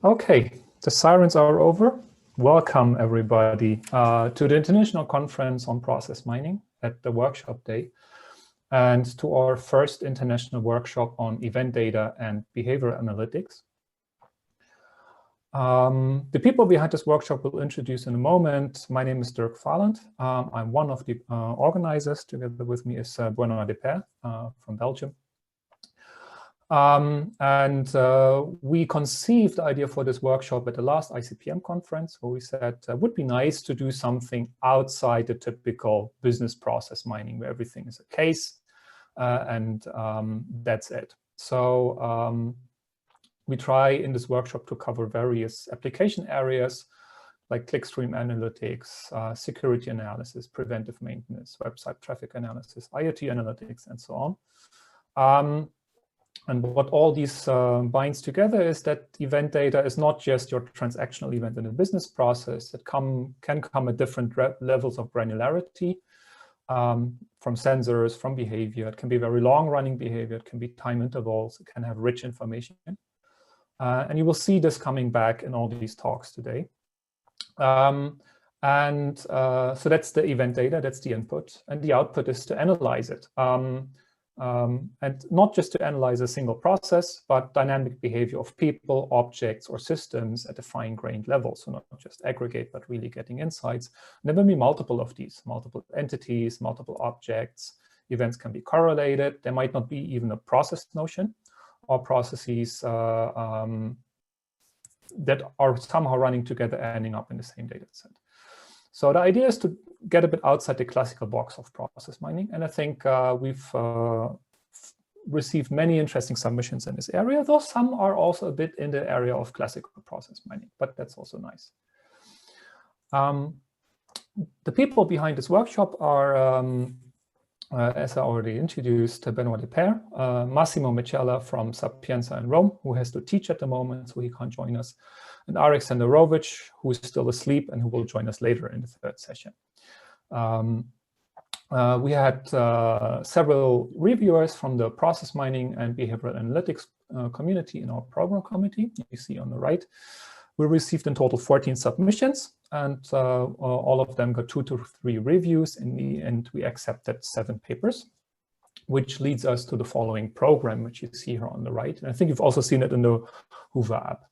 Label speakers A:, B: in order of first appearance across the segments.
A: Okay, the sirens are over. Welcome, everybody, to the International Conference on Process Mining at the workshop day, and to our first international workshop on event data and behavioral analytics. The people behind this workshop will introduce in a moment. My name is Dirk Valand. I'm one of the organizers. Together with me is Benoit Depere from Belgium. We conceived the idea for this workshop at the last ICPM conference, where we said it would be nice to do something outside the typical business process mining, where everything is a case and that's it. So we try in this workshop to cover various application areas like clickstream analytics, security analysis, preventive maintenance, website traffic analysis, IoT analytics, and so on. And what all these binds together is that event data is not just your transactional event in a business process. It can come at different levels of granularity, from sensors, from behavior. It can be very long-running behavior. It can be time intervals. It can have rich information. And you will see this coming back in all these talks today. So that's the event data. That's the input. And the output is to analyze it. And not just to analyze a single process, but dynamic behavior of people, objects, or systems at a fine-grained level. So not just aggregate, but really getting insights. And there will be multiple of these, multiple entities, multiple objects. Events can be correlated. There might not be even a process notion or processes that are somehow running together, ending up in the same data set. So the idea is to get a bit outside the classical box of process mining. And I think we've received many interesting submissions in this area, though some are also a bit in the area of classical process mining, but that's also nice. The people behind this workshop are, as I already introduced, Benoit Depere, Massimo Micella from Sapienza in Rome, who has to teach at the moment, so he can't join us, and Arek Senderovic, who is still asleep and who will join us later in the third session. We had several reviewers from the process mining and behavioral analytics community in our program committee. You see on the right. We received in total 14 submissions, and all of them got 2 to 3 reviews. In the end, we accepted 7 papers, which leads us to the following program, which you see here on the right. And I think you've also seen it in the Hoover app.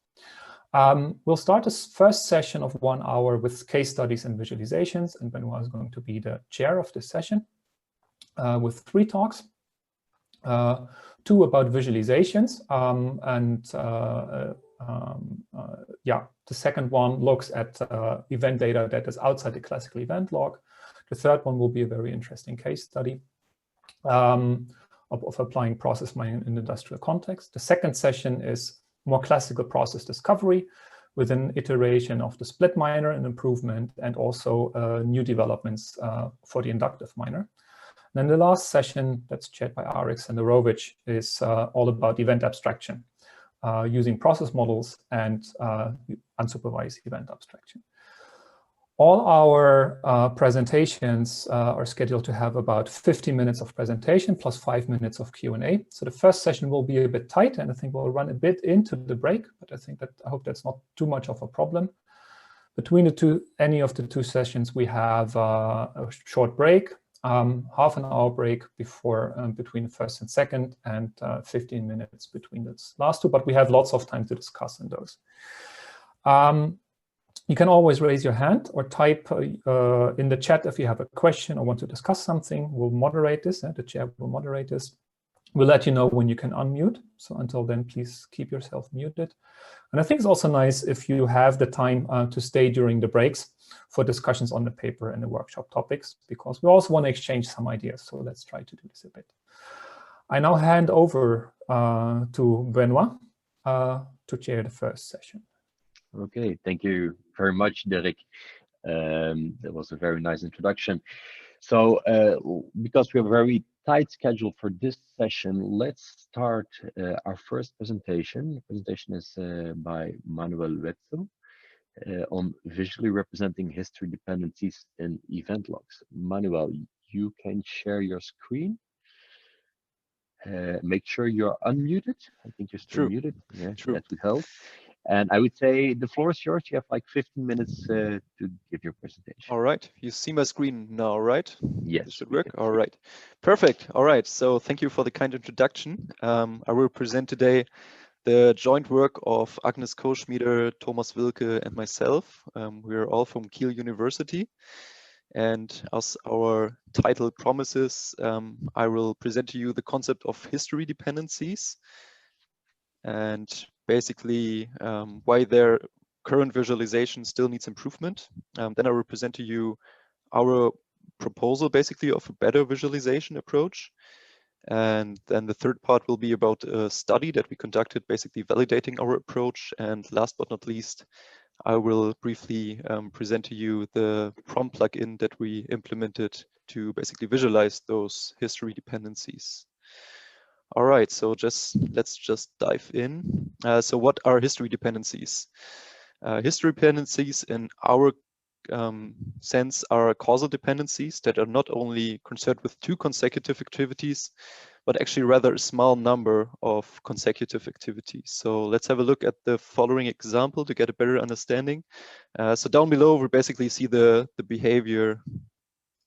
A: We'll start this first session of 1 hour with case studies and visualizations, and Benoit is going to be the chair of this session with 3 talks, 2 about visualizations, the second one looks at event data that is outside the classical event log. The third one will be a very interesting case study of applying process mining in industrial context. The second session is more classical process discovery with an iteration of the split miner and improvement, and also new developments for the inductive miner. And then the last session, that's chaired by Arek Senderovic, is all about event abstraction, using process models and unsupervised event abstraction. All our presentations are scheduled to have about 50 minutes of presentation plus 5 minutes of Q&A. So the first session will be a bit tight, and I think we'll run a bit into the break, but I hope that's not too much of a problem. Between any of the 2 sessions, we have a short break, half an hour break between the first and second, and 15 minutes between the last 2, but we have lots of time to discuss in those. You can always raise your hand or type in the chat if you have a question or want to discuss something. We'll moderate this, the chair will moderate this. We'll let you know when you can unmute. So until then, please keep yourself muted. And I think it's also nice if you have the time to stay during the breaks for discussions on the paper and the workshop topics, because we also want to exchange some ideas. So let's try to do this a bit. I now hand over to Benoit to chair the first session.
B: Okay, thank you very much, Derek. That was a very nice introduction. So because we have a very tight schedule for this session, let's start our first presentation. The presentation is by Manuel Wetzel on visually representing history dependencies in event logs. Manuel, you can share your screen. Make sure you're unmuted. I think you're still muted. Yeah, that would help. And I would say the floor is yours. You have like 15 minutes to give your presentation.
C: All right, you see my screen now, right?
B: Yes,
C: this should
B: we
C: work.
B: can
C: All
B: see.
C: right, perfect. All right, so thank you for the kind introduction. I will present today the joint work of Agnes Koschmieder, Thomas Wilke, and myself. We are all from Kiel University. And as our title promises, I will present to you the concept of history dependencies and basically why their current visualization still needs improvement. Then I will present to you our proposal basically of a better visualization approach. And then the third part will be about a study that we conducted, basically validating our approach. And last but not least, I will briefly present to you the ProM plugin that we implemented to basically visualize those history dependencies. All right, so let's just dive in. So what are history dependencies? History dependencies in our sense are causal dependencies that are not only concerned with two consecutive activities, but actually rather a small number of consecutive activities. So let's have a look at the following example to get a better understanding. So down below, we basically see the behavior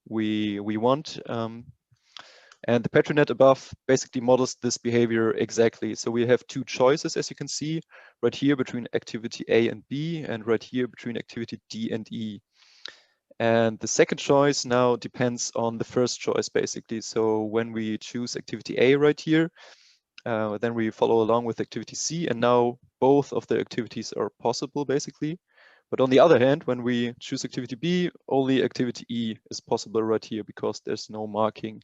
C: we want. And the Petri net above basically models this behavior exactly. So we have two choices, as you can see, right here between activity A and B, and right here between activity D and E. And the second choice now depends on the first choice, basically. So when we choose activity A right here, then we follow along with activity C, and now both of the activities are possible, basically. But on the other hand, when we choose activity B, only activity E is possible right here because there's no marking.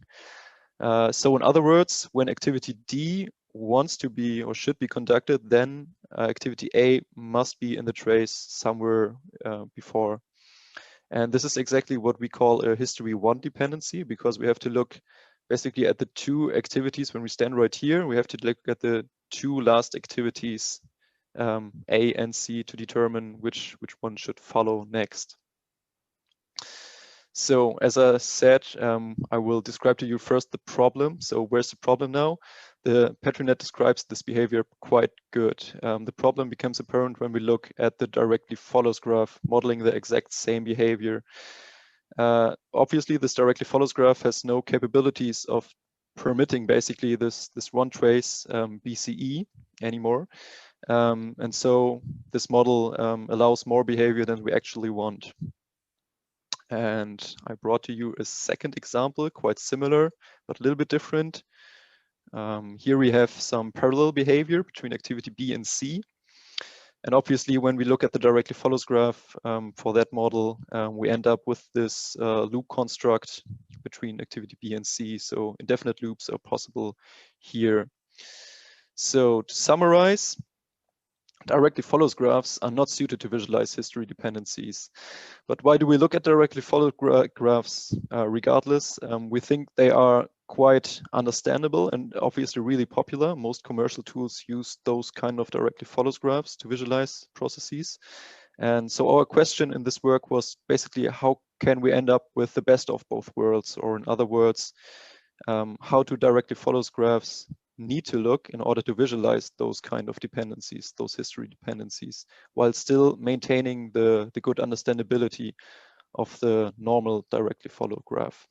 C: So in other words, when activity D wants to be or should be conducted, then activity A must be in the trace somewhere before. And this is exactly what we call a history one dependency, because we have to look basically at the two activities. When we stand right here, we have to look at the two last activities, A and C, to determine which one should follow next. So as I said, I will describe to you first the problem. So where's the problem now? The Petri net describes this behavior quite good. The problem becomes apparent when we look at the directly follows graph, modeling the exact same behavior. Obviously, this directly follows graph has no capabilities of permitting basically this one trace BCE anymore. And so this model allows more behavior than we actually want. And I brought to you a second example, quite similar, but a little bit different. Here we have some parallel behavior between activity B and C. And obviously, when we look at the directly follows graph for that model, we end up with this loop construct between activity B and C. So indefinite loops are possible here. So to summarize, directly follows graphs are not suited to visualize history dependencies. But why do we look at directly follow graphs regardless? We think they are quite understandable and obviously really popular. Most commercial tools use those kind of directly follows graphs to visualize processes. And so our question in this work was basically, how can we end up with the best of both worlds? Or in other words, how do directly follows graphs need to look in order to visualize those kind of dependencies, those history dependencies, while still maintaining the good understandability of the normal directly follow graph.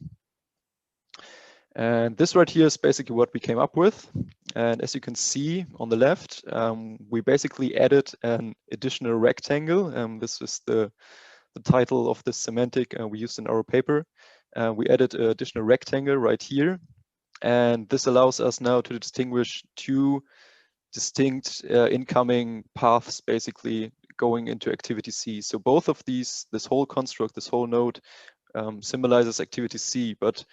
C: And this right here is basically what we came up with. And as you can see on the left, we basically added an additional rectangle. This is the title of this semantic we used in our paper. We added an additional rectangle right here. And this allows us now to distinguish two distinct incoming paths, basically going into activity C. So both of these, this whole construct, this whole node symbolizes activity C, but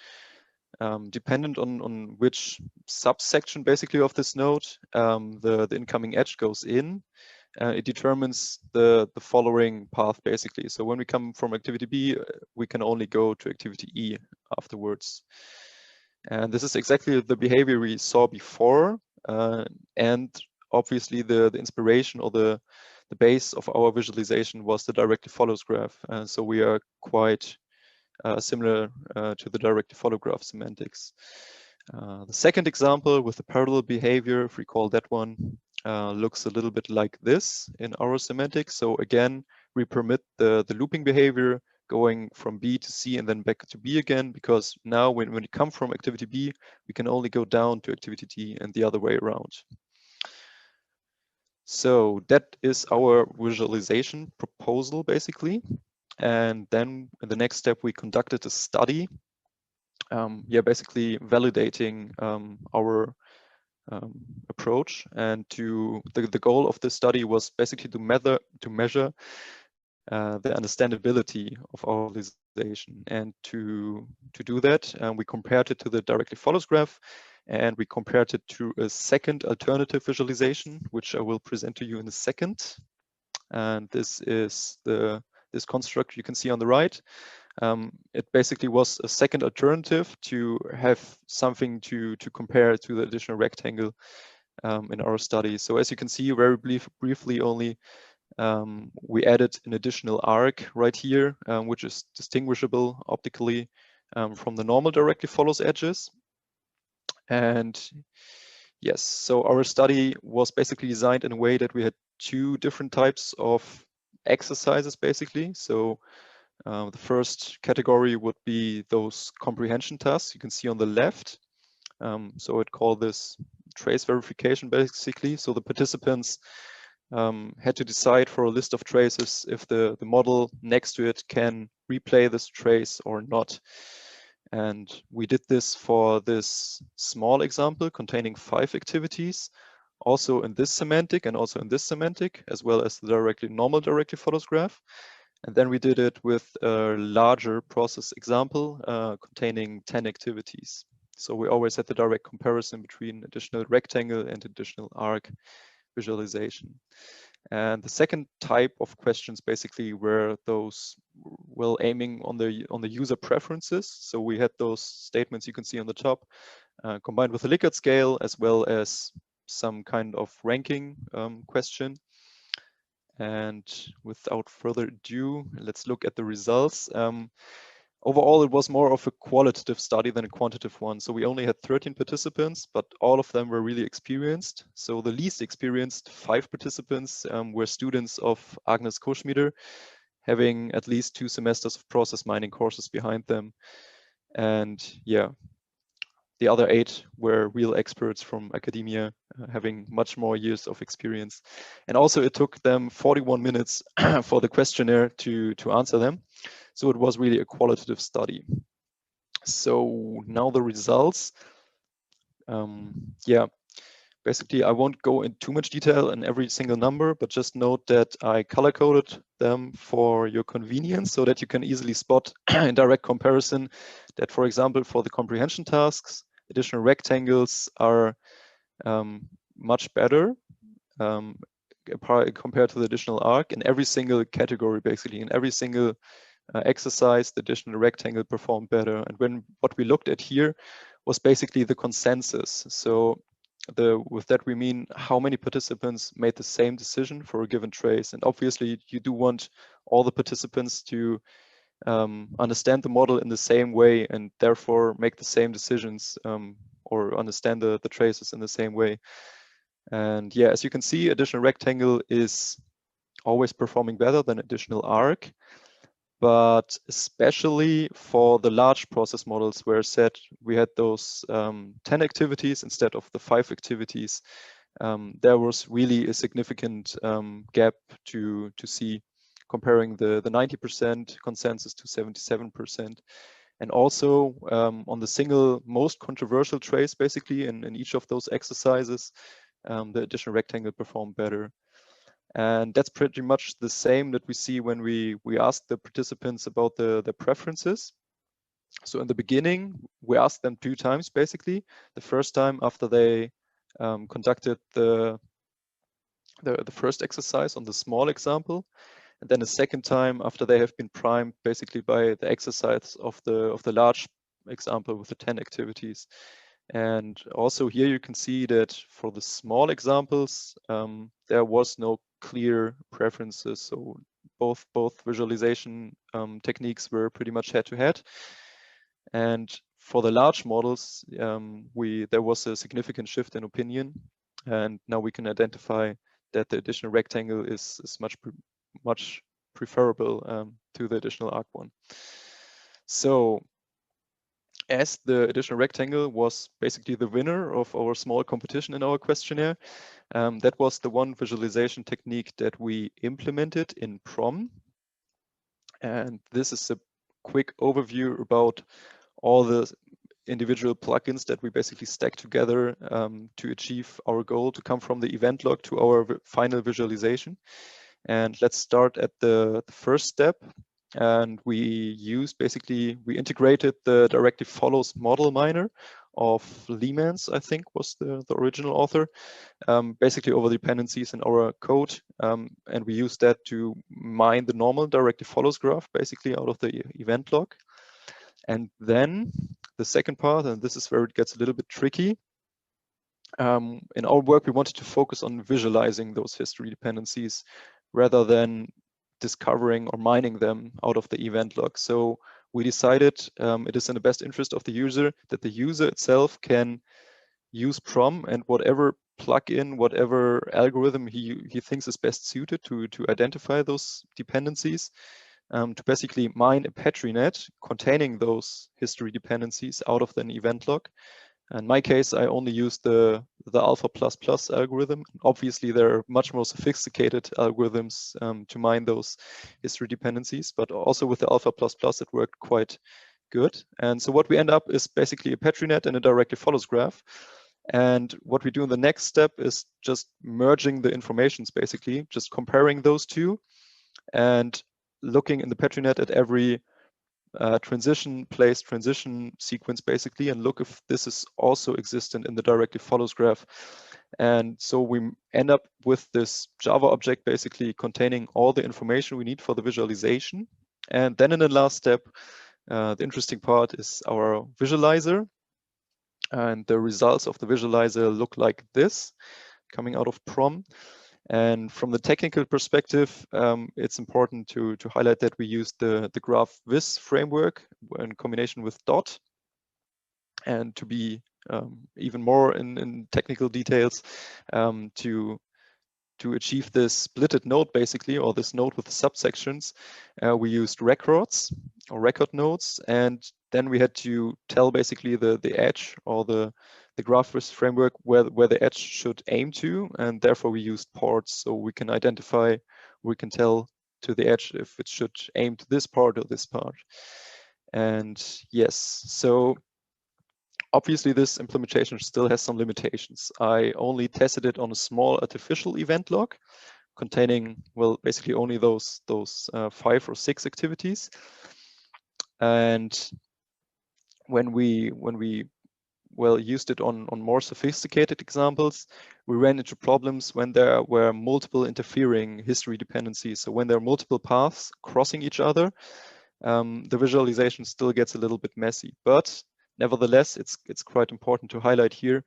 C: dependent on which subsection basically of this node the incoming edge goes in, it determines the following path basically. So when we come from activity B, we can only go to activity E afterwards. And this is exactly the behavior we saw before. And obviously the inspiration or the base of our visualization was the directly follows graph. So we are quite similar to the directly follow graph semantics. The second example with the parallel behavior, if we call that one, looks a little bit like this in our semantics. So again, we permit the looping behavior going from B to C and then back to B again, because now when you come from activity B, we can only go down to activity D and the other way around. So that is our visualization proposal, basically. And then in the next step, we conducted a study, basically validating our approach. And the goal of this study was basically to measure the understandability of our visualization. And to do that, we compared it to the directly follows graph, and we compared it to a second alternative visualization, which I will present to you in a second. And this is this construct you can see on the right. It basically was a second alternative to have something to compare to the additional rectangle in our study. So as you can see, very briefly only, we added an additional arc right here, which is distinguishable optically from the normal directly follows edges. And yes, so our study was basically designed in a way that we had two different types of exercises, basically. So the first category would be those comprehension tasks you can see on the left. So I'd call this trace verification, basically. So the participants had to decide for a list of traces if the model next to it can replay this trace or not. And we did this for this small example containing 5 activities, also in this semantic and also in this semantic, as well as the normal directly follows graph. And then we did it with a larger process example containing 10 activities. So we always had the direct comparison between additional rectangle and additional arc visualization. And the second type of questions basically were those aiming on the user preferences. So we had those statements you can see on the top combined with a Likert scale, as well as some kind of ranking question. And without further ado, let's look at the results. Overall, it was more of a qualitative study than a quantitative one. So we only had 13 participants, but all of them were really experienced. So the least experienced 5 participants were students of Agnes Koschmieder, having at least 2 semesters of process mining courses behind them. And yeah, the other 8 were real experts from academia, having much more years of experience. And also it took them 41 minutes for the questionnaire to answer them. So it was really a qualitative study. So now the results. Basically I won't go in too much detail in every single number, but just note that I color-coded them for your convenience so that you can easily spot in direct comparison that, for example, for the comprehension tasks, additional rectangles are much better compared to the additional arc in every single category, basically. In every single exercise, the additional rectangle performed better. And what we looked at here was basically the consensus. So with that, we mean how many participants made the same decision for a given trace. And obviously, you do want all the participants to understand the model in the same way and therefore make the same decisions or understand the traces in the same way. And yeah, as you can see, additional rectangle is always performing better than additional arc. But especially for the large process models where we had those 10 activities instead of the 5 activities, there was really a significant gap to see, comparing the 90% consensus to 77%. And also on the single most controversial trace, basically in each of those exercises, the additional rectangle performed better. And that's pretty much the same that we see when we ask the participants about the preferences. So in the beginning, we asked them 2 times, basically. The first time after they conducted the first exercise on the small example, and then the second time after they have been primed, basically by the exercise of the large example with the 10 activities. And also here you can see that for the small examples, there was no clear preferences. So both visualization techniques were pretty much head-to-head. And for the large models, there was a significant shift in opinion. And now we can identify that the additional rectangle is much preferable to the additional arc1. So as the additional rectangle was basically the winner of our small competition in our questionnaire, that was the one visualization technique that we implemented in ProM. And this is a quick overview about all the individual plugins that we basically stack together to achieve our goal to come from the event log to our final visualization. And let's start at the first step. And we integrated the directive follows model miner of Lehman's, I think was the original author, basically over the dependencies in our code. And we used that to mine the normal directive follows graph basically out of the event log. And then the second part, and this is where it gets a little bit tricky. In our work, we wanted to focus on visualizing those history dependencies rather than discovering or mining them out of the event log. So we decided it is in the best interest of the user that the user itself can use ProM and whatever plugin, whatever algorithm he thinks is best suited to identify those dependencies, to basically mine a Petri net containing those history dependencies out of an event log. In my case, I only used the alpha++ algorithm. Obviously, there are much more sophisticated algorithms to mine those history dependencies, but also with the alpha++, it worked quite good. And so what we end up is basically a Petri net and a directive follows graph. And what we do in the next step is just merging the informations, basically, just comparing those two and looking in the Petri net at every transition sequence basically, and look if this is also existent in the directive follows graph. And so we end up with this Java object basically containing all the information we need for the visualization. And then in the last step, the interesting part is our visualizer. And the results of the visualizer look like this, coming out of ProM. And from the technical perspective, it's important to highlight that we use the graph Viz framework in combination with dot. And to be even more in technical details, to achieve this splitted node basically, or this node with subsections, we used records or record nodes, and then we had to tell basically the edge or the graph Viz framework where the edge should aim to, and therefore we used ports, so we can identify, we can tell to the edge if it should aim to this part or this part. And yes, so obviously this implementation still has some limitations. I only tested it on a small artificial event log containing, well, basically only those 5 or 6 activities. And when we used it on more sophisticated examples, we ran into problems when there were multiple interfering history dependencies. So when there are multiple paths crossing each other, the visualization still gets a little bit messy. But nevertheless, it's quite important to highlight here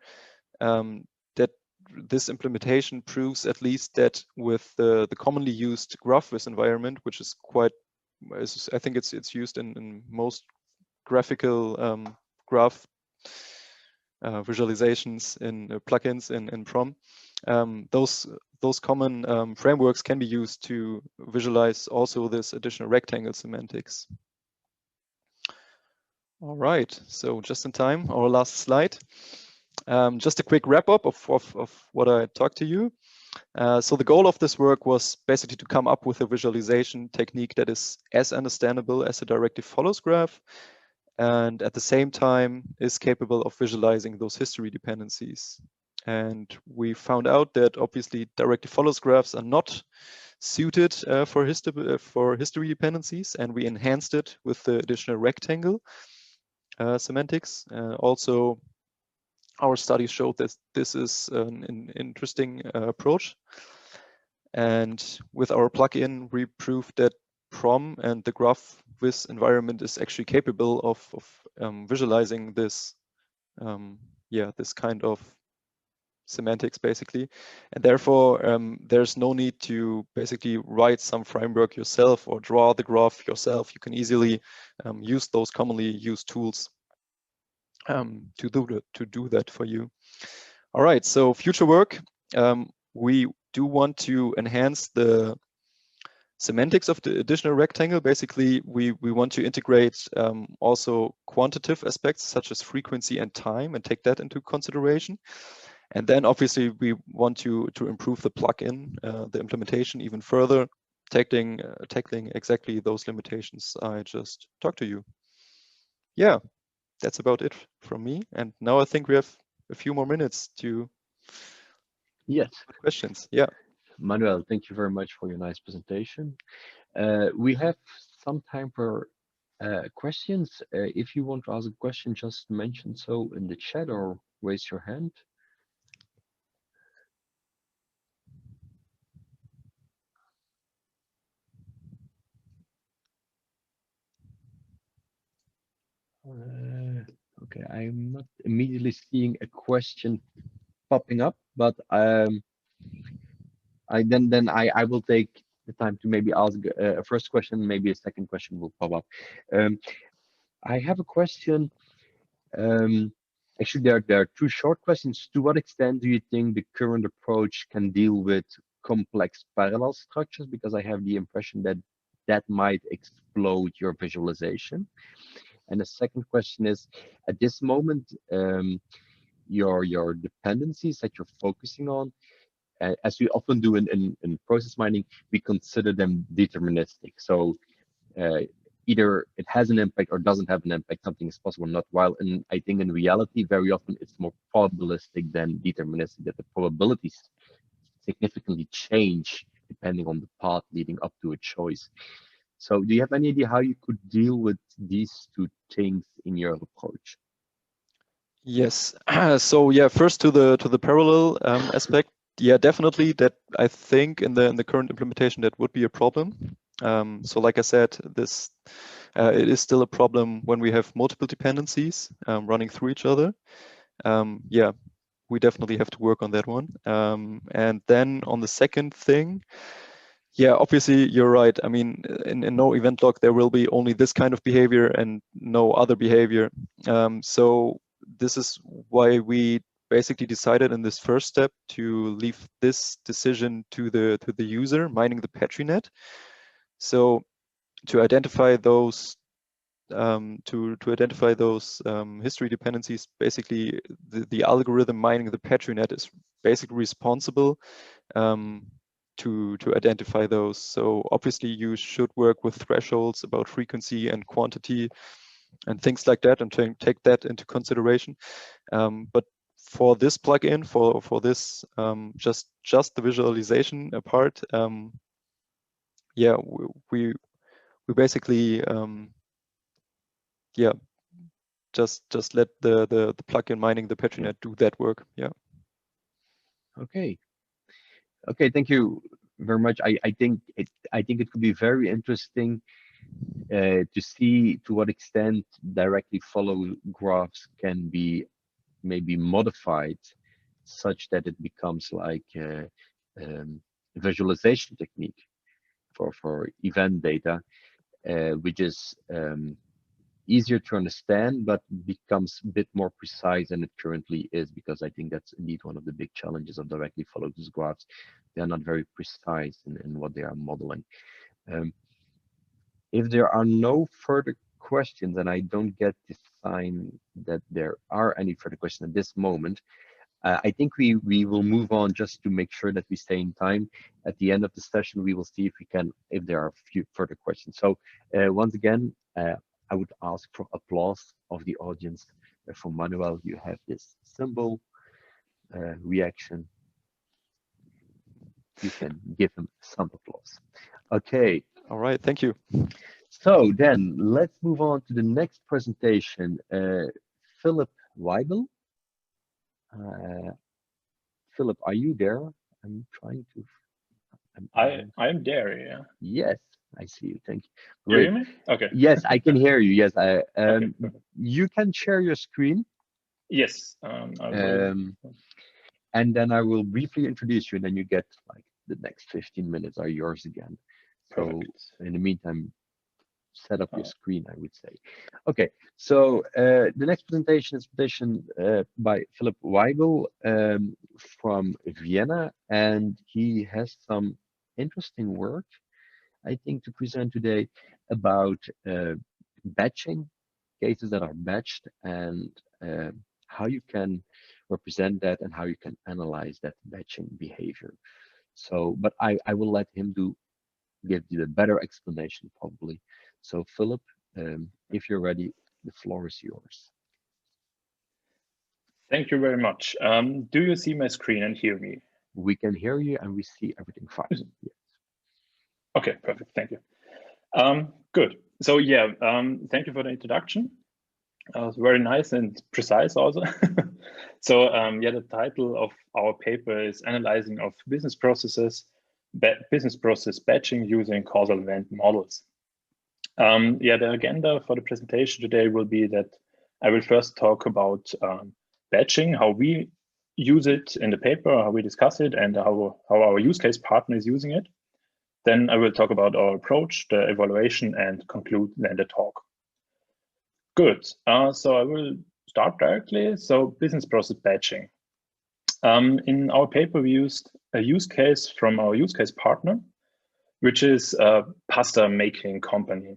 C: that this implementation proves at least that with the commonly used graph Viz environment, which is quite, I think it's used in most graphical graph visualizations in plugins in ProM. Those common frameworks can be used to visualize also this additional rectangle semantics. All right, so just in time, our last slide. Just a quick wrap up of what I talked to you. So the goal of this work was basically to come up with a visualization technique that is as understandable as a directive follows graph, and at the same time is capable of visualizing those history dependencies. And we found out that obviously directive follows graphs are not suited for history dependencies, and we enhanced it with the additional rectangle semantics. Also, our study showed that this is an interesting approach. And with our plugin, we proved that ProM and the graph Viz environment is actually capable of visualizing this, this kind of semantics basically, and therefore there's no need to basically write some framework yourself or draw the graph yourself. You can easily use those commonly used tools to do that for you. All right, so future work. We do want to enhance the semantics of the additional rectangle. Basically, we want to integrate also quantitative aspects such as frequency and time and take that into consideration. And then obviously we want to improve the plugin, the implementation even further, tackling exactly those limitations I just talked to you. Yeah, that's about it from me. And now I think we have a few more minutes to questions. Yeah.
B: Manuel, thank you very much for your nice presentation. We have some time for questions. If you want to ask a question, just mention so in the chat or raise your hand. Okay, I'm not immediately seeing a question popping up, but I will take the time to maybe ask a first question, maybe a second question will pop up. I have a question. Actually, there are two short questions. To what extent do you think the current approach can deal with complex parallel structures? Because I have the impression that that might explode your visualization. And the second question is, at this moment, your dependencies that you're focusing on, as we often do in process mining, we consider them deterministic. So either it has an impact or doesn't have an impact, something is possible or not. While I think in reality, very often it's more probabilistic than deterministic, that the probabilities significantly change depending on the path leading up to a choice. So do you have any idea how you could deal with these two things in your approach?
C: Yes. So yeah, first to the parallel aspect. Yeah, definitely. That I think in the current implementation that would be a problem. So like I said, this it is still a problem when we have multiple dependencies running through each other. Yeah, we definitely have to work on that one. And then on the second thing, yeah, obviously you're right. I mean, in no event log, there will be only this kind of behavior and no other behavior. So this is why we basically decided in this first step to leave this decision to the user mining the Petri net. So to identify those history dependencies, basically the algorithm mining the Petri net is basically responsible to identify those. So obviously you should work with thresholds about frequency and quantity and things like that, and take that into consideration. But for this plugin, for this just the visualization part, yeah, we basically yeah, just let the plugin mining the Petri net do that work. Yeah.
B: Okay. Okay, thank you very much. I think it could be very interesting to see to what extent directly follow graphs can be maybe modified such that it becomes like a visualization technique for event data, which is easier to understand, but becomes a bit more precise than it currently is, because I think that's indeed one of the big challenges of directly followed graphs. They are not very precise in what they are modeling. If there are no further questions, and I don't get the sign that there are any further questions at this moment, I think we will move on just to make sure that we stay in time. At the end of the session, we will see if there are a few further questions. So once again, I would ask for applause of the audience. For Manuel, you have this symbol reaction. You can give him some applause. Okay.
C: All right, thank you.
B: So then let's move on to the next presentation. Philip Weibel. Philip, are you there? I'm trying to.
D: I'm there, yeah.
B: Yes, I see you. Thank you.
D: Great.
B: Great.
D: You hear me? Okay.
B: Yes, I can hear you. Yes,
D: Okay,
B: you can share your screen.
D: yes.
B: And then I will briefly introduce you, and then you get like the next 15 minutes are yours again. So
D: Perfect.
B: in the meantime, set up your screen, I would say. Okay, so the next presentation is by Philip Weigel from Vienna, and he has some interesting work, I think, to present today about batching, cases that are batched, and how you can represent that and how you can analyze that batching behavior. So, but I will let him give you a better explanation probably. So Philip, if you're ready, the floor is yours.
D: Thank you very much. Do you see my screen and hear me?
B: We can hear you and we see everything fine. Yes.
D: Okay, perfect. Thank you. Good. So yeah, thank you for the introduction. It was very nice and precise also. So yeah, the title of our paper is Analyzing of Business Processes, Business Process Batching using Causal Event Models. Yeah, the agenda for the presentation today will be that I will first talk about batching, how we use it in the paper, how we discuss it, and how our use case partner is using it. Then I will talk about our approach, the evaluation, and conclude then the talk. Good. So I will start directly. So business process batching. In our paper, we used a use case from our use case partner, which is a pasta making company.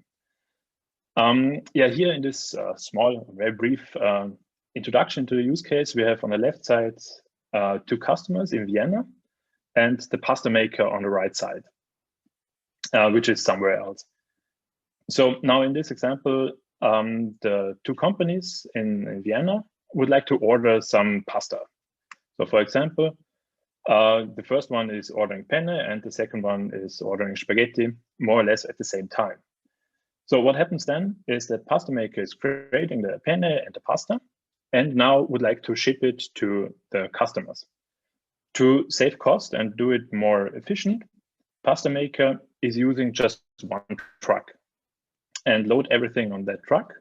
D: Yeah, here in this small, very brief introduction to the use case, we have on the left side 2 customers in Vienna and the Pastamaker on the right side, which is somewhere else. So now in this example, the 2 companies in Vienna would like to order some pasta. So for example, the first one is ordering penne and the second one is ordering spaghetti, more or less at the same time. So what happens then is that Pastamaker is creating the penne and the pasta and now would like to ship it to the customers. To save cost and do it more efficient, Pastamaker is using just one truck and load everything on that truck,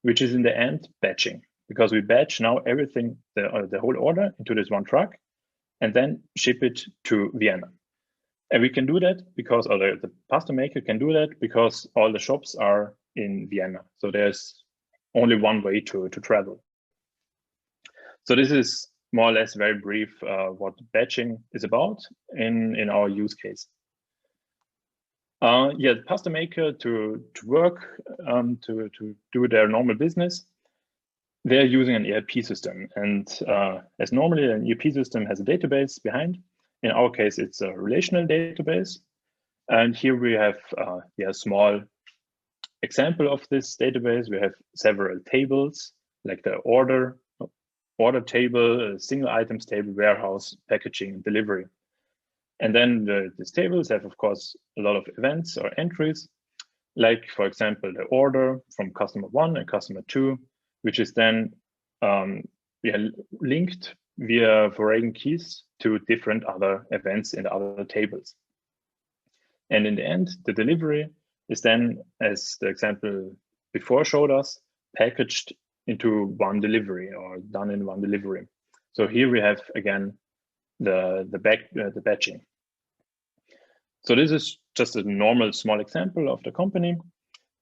D: which is in the end batching, because we batch now everything, the whole order into this one truck and then ship it to Vienna. And we can do that because, or the Pastamaker can do that because all the shops are in Vienna. So there's only one way to travel. So this is more or less very brief what batching is about in our use case. Yeah, the Pastamaker to work, to do their normal business, they're using an ERP system. And as normally an ERP system has a database behind. In our case, it's a relational database. And here we have a small example of this database. We have several tables, like the order table, single items table, warehouse, packaging, and delivery. And then these tables have, of course, a lot of events or entries, like, for example, the order from customer 1 and customer 2, which is then linked via foreign keys to different other events in the other tables. And in the end, the delivery is then, as the example before showed us, packaged into one delivery or done in one delivery. So here we have, again, the batching. So this is just a normal small example of the company.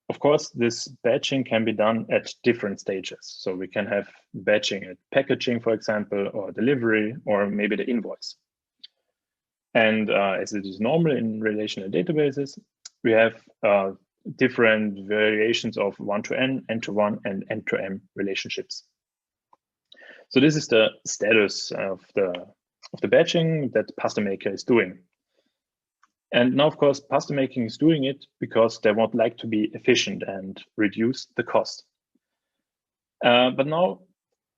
D: Of course, this batching can be done at different stages. So we can have batching at packaging, for example, or delivery, or maybe the invoice. And as it is normal in relational databases, we have different variations of one-to-n, n-to-1, and n-to-m relationships. So this is the status of the batching that Pastamaker is doing. And now, of course, Pastamaker is doing it because they would like to be efficient and reduce the cost. But now,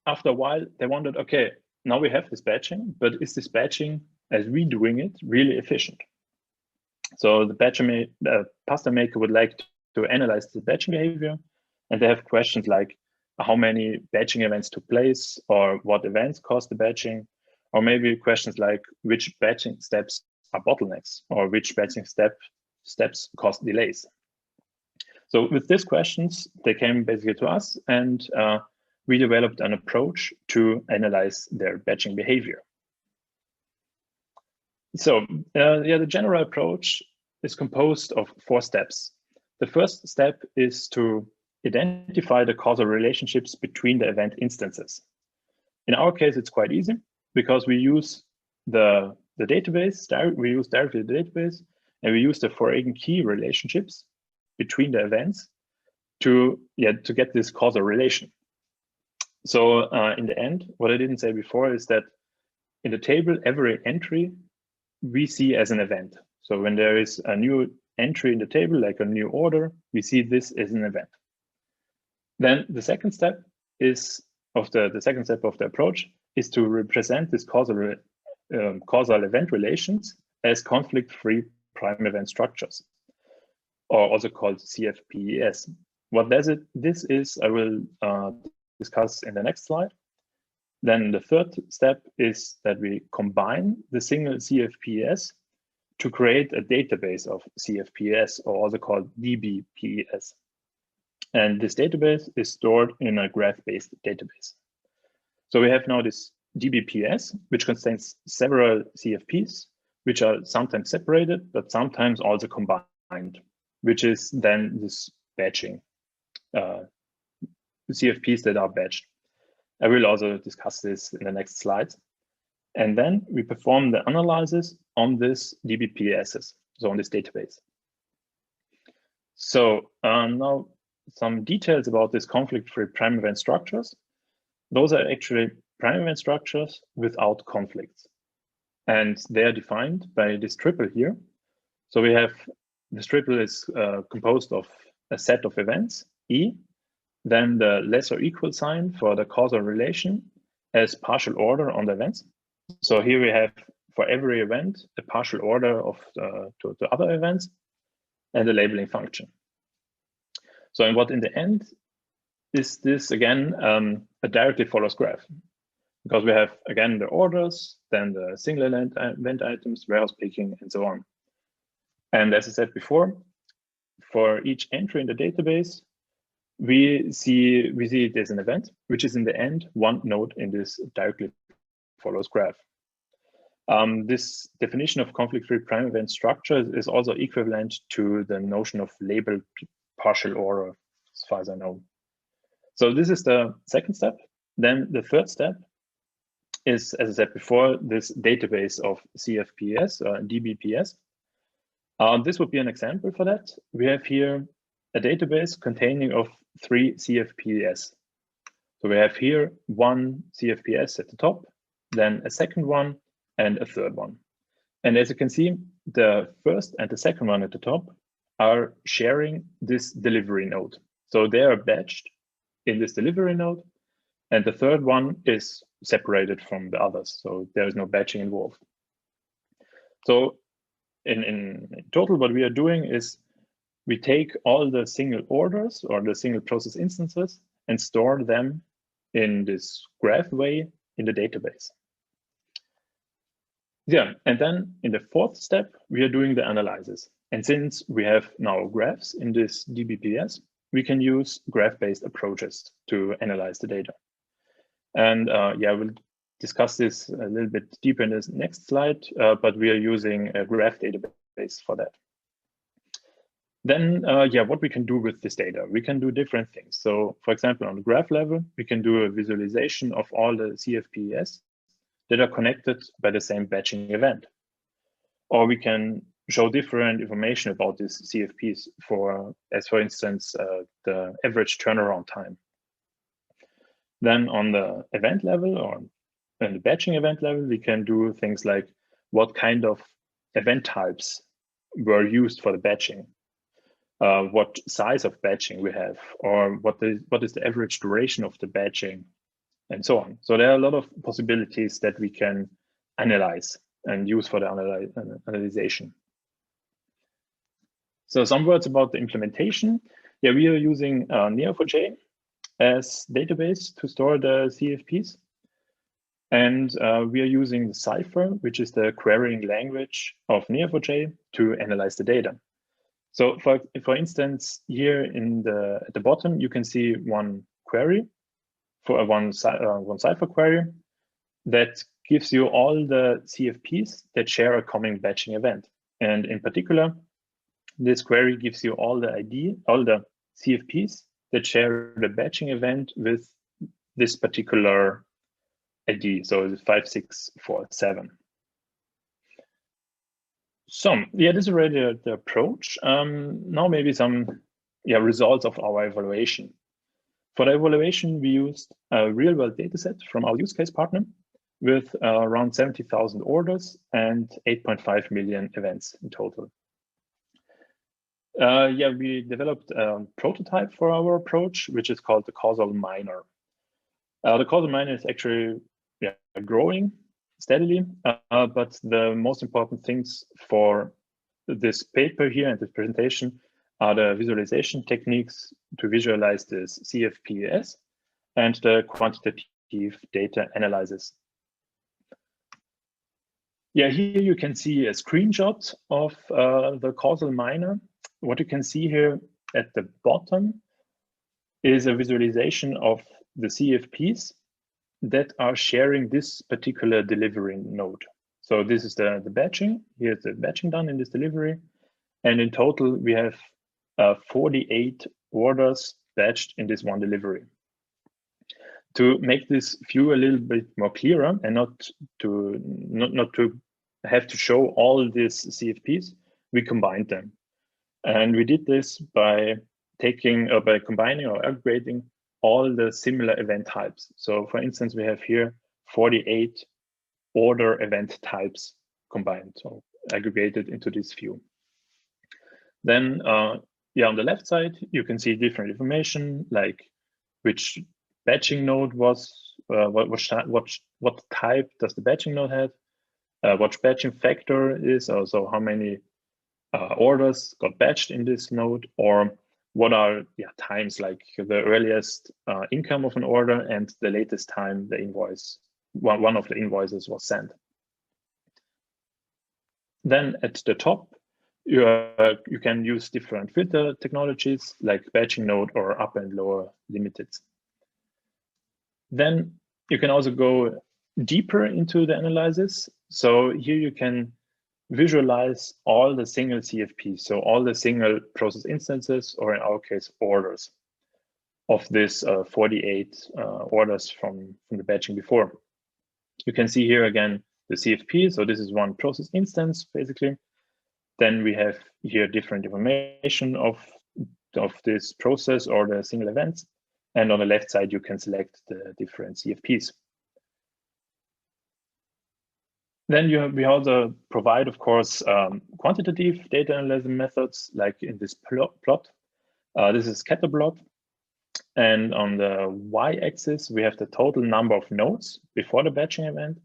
D: after a while, they wondered, okay, now we have this batching, but is this batching, as we doing it, really efficient? So the Pastamaker would like to analyze the batching behavior, and they have questions like how many batching events took place, or what events caused the batching, or maybe questions like which batching steps are bottlenecks, or which batching steps cause delays. So with these questions, they came basically to us, and we developed an approach to analyze their batching behavior. So yeah, the general approach is composed of 4 steps. the first step is to identify the causal relationships between the event instances. In our case, it's quite easy because we use the database, we use directly the database, and we use the foreign key relationships between the events to get this causal relation. So in the end, what I didn't say before is that in the table, every entry we see as an event. So when there is a new entry in the table, like a new order, we see this as an event. Then the second step is the second step of the approach is to represent this causal event relations as conflict-free prime event structures, or also called CFPES. What this is, I will discuss in the next slide. Then the third step is that we combine the single CFPES to create a database of CFPES, or also called DBPES. And this database is stored in a graph-based database. So we have now this DBPES, which contains several CFPs, which are sometimes separated, but sometimes also combined, which is then this batching, CFPs that are batched. I will also discuss this in the next slides. And then we perform the analysis on this DBPESs, so on this database. So now some details about this conflict-free prime event structures. Those are actually prime event structures without conflicts. And they are defined by this triple here. So we have, this triple is composed of a set of events, E, then the less or equal sign for the causal relation as partial order on the events. So here we have for every event a partial order of the other events and the labeling function. So and what in the end is this again a directly follows graph, because we have again the orders, then the single event items, warehouse picking, and so on. And as I said before, for each entry in the database, we see it as an event, which is in the end one node in this directly follows graph. This definition of conflict-free prime event structure is also equivalent to the notion of labeled partial order, as far as I know. So this is the second step. Then the third step is, as I said before, this database of CFPES or DBPES. This would be an example for that. We have here a database containing of 3 CFPES. So we have here one CFPES at the top, then a second one, and a third one. And as you can see, the first and the second one at the top are sharing this delivery node. So they are batched in this delivery node, and the third one is separated from the others. So there is no batching involved. So in total, what we are doing is we take all the single orders or the single process instances and store them in this graph way in the database. Yeah, and then in the fourth step, we are doing the analysis. And since we have now graphs in this DBPES, we can use graph-based approaches to analyze the data. And yeah, we'll discuss this a little bit deeper in this next slide, but we are using a graph database for that. Then, yeah, what we can do with this data, we can do different things. So for example, on the graph level, we can do a visualization of all the CFPES that are connected by the same batching event. Or we can show different information about these CFPs as for instance, the average turnaround time. Then on the event level or on the batching event level, we can do things like what kind of event types were used for the batching, what size of batching we have, or what is the average duration of the batching, and so on. So there are a lot of possibilities that we can analyze and use for the analyzation. So some words about the implementation. Yeah, we are using Neo4j as database to store the CFPs. And we are using Cypher, which is the querying language of Neo4j, to analyze the data. So for instance, here at the bottom, you can see one query, for one Cypher query that gives you all the CFPs that share a common batching event. And in particular, This query gives you all the CFPs that share the batching event with this particular ID, so it's 5647. So yeah, this is already the approach. Now maybe some results of our evaluation. For the evaluation, we used a real-world dataset from our use case partner with around 70,000 orders and 8.5 million events in total. We developed a prototype for our approach, which is called the causal miner. The causal miner is actually growing steadily, but the most important things for this paper here and this presentation are the visualization techniques to visualize this CFPs and the quantitative data analysis. Yeah, here you can see a screenshot of the causal miner. What you can see here at the bottom is a visualization of the CFPs that are sharing this particular delivery node. So this is the batching. Here's the batching done in this delivery. And in total, we have 48 orders batched in this one delivery. To make this view a little bit more clearer and not to have to show all these CFPs, we combined them. And we did this by combining or aggregating all the similar event types. So for instance, we have here 48 order event types combined, so aggregated into this view. Then on the left side, you can see different information like which batching node was, what type does the batching node have, what batching factor is, also how many orders got batched in this node, or what are times like the earliest income of an order and the latest time the invoice, one of the invoices was sent. Then at the top, you can use different filter technologies like batching node or upper and lower limited. Then you can also go deeper into the analysis. So here you can visualize all the single CFPs, so all the single process instances, or in our case, orders of this 48 orders from the batching before. You can see here again the CFP, so this is one process instance, basically. Then we have here different information of this process or the single events. And on the left side, you can select the different CFPs. Then we also provide, of course, quantitative data analysis methods, like in this plot. This is scatter plot. And on the y-axis, we have the total number of nodes before the batching event.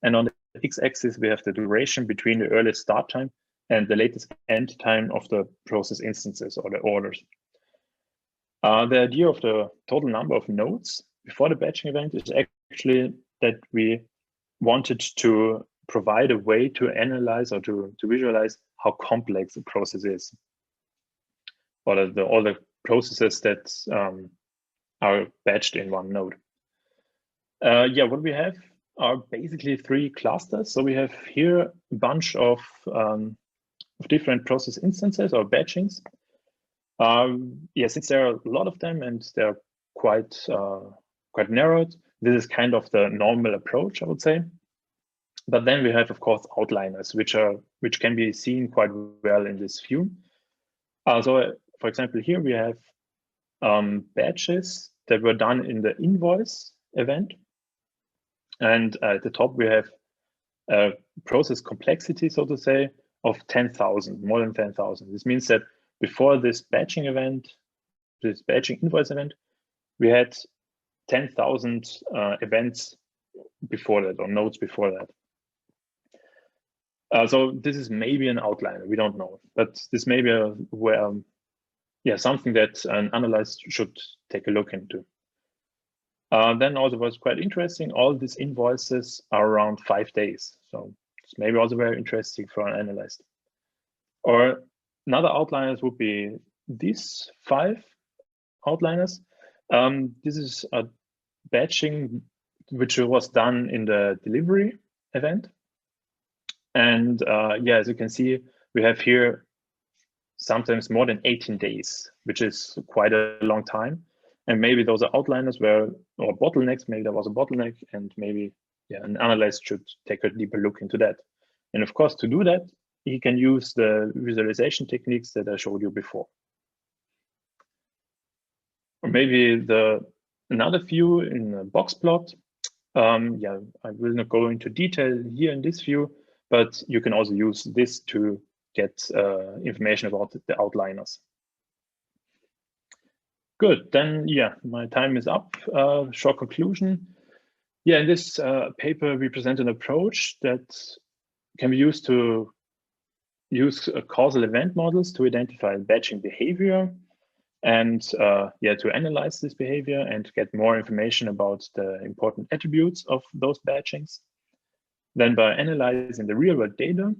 D: And on the x-axis, we have the duration between the earliest start time and the latest end time of the process instances or the orders. The idea of the total number of nodes before the batching event is actually that we wanted to provide a way to analyze or to visualize how complex the process is, or all the processes that are batched in one node. What we have are basically 3 clusters. So we have here a bunch of different process instances or batchings. Since there are a lot of them and they're quite narrowed, this is kind of the normal approach, I would say. But then we have, of course, outliners, which can be seen quite well in this view. So, for example, here we have batches that were done in the invoice event. And at the top, we have a process complexity, so to say, of 10,000, more than 10,000. This means that before this batching event, this batching invoice event, we had 10,000 events before that, or nodes before that. So this is maybe an outliner, we don't know, but this may be something that an analyst should take a look into. Then also was quite interesting, all these invoices are around 5 days. So it's maybe also very interesting for an analyst. Or another outliners would be these 5 outliners. This is a batching which was done in the delivery event. And as you can see, we have here sometimes more than 18 days, which is quite a long time. And maybe those are outliners or bottlenecks, maybe there was a bottleneck, and maybe an analyst should take a deeper look into that. And of course, to do that, he can use the visualization techniques that I showed you before. Or maybe another view in a box plot. I will not go into detail here in this view, but you can also use this to get information about the outliners. Good, then my time is up. Short conclusion. In this paper, we present an approach that can be used to use causal event models to identify batching behavior and to analyze this behavior and get more information about the important attributes of those batchings. Then by analyzing the real world data,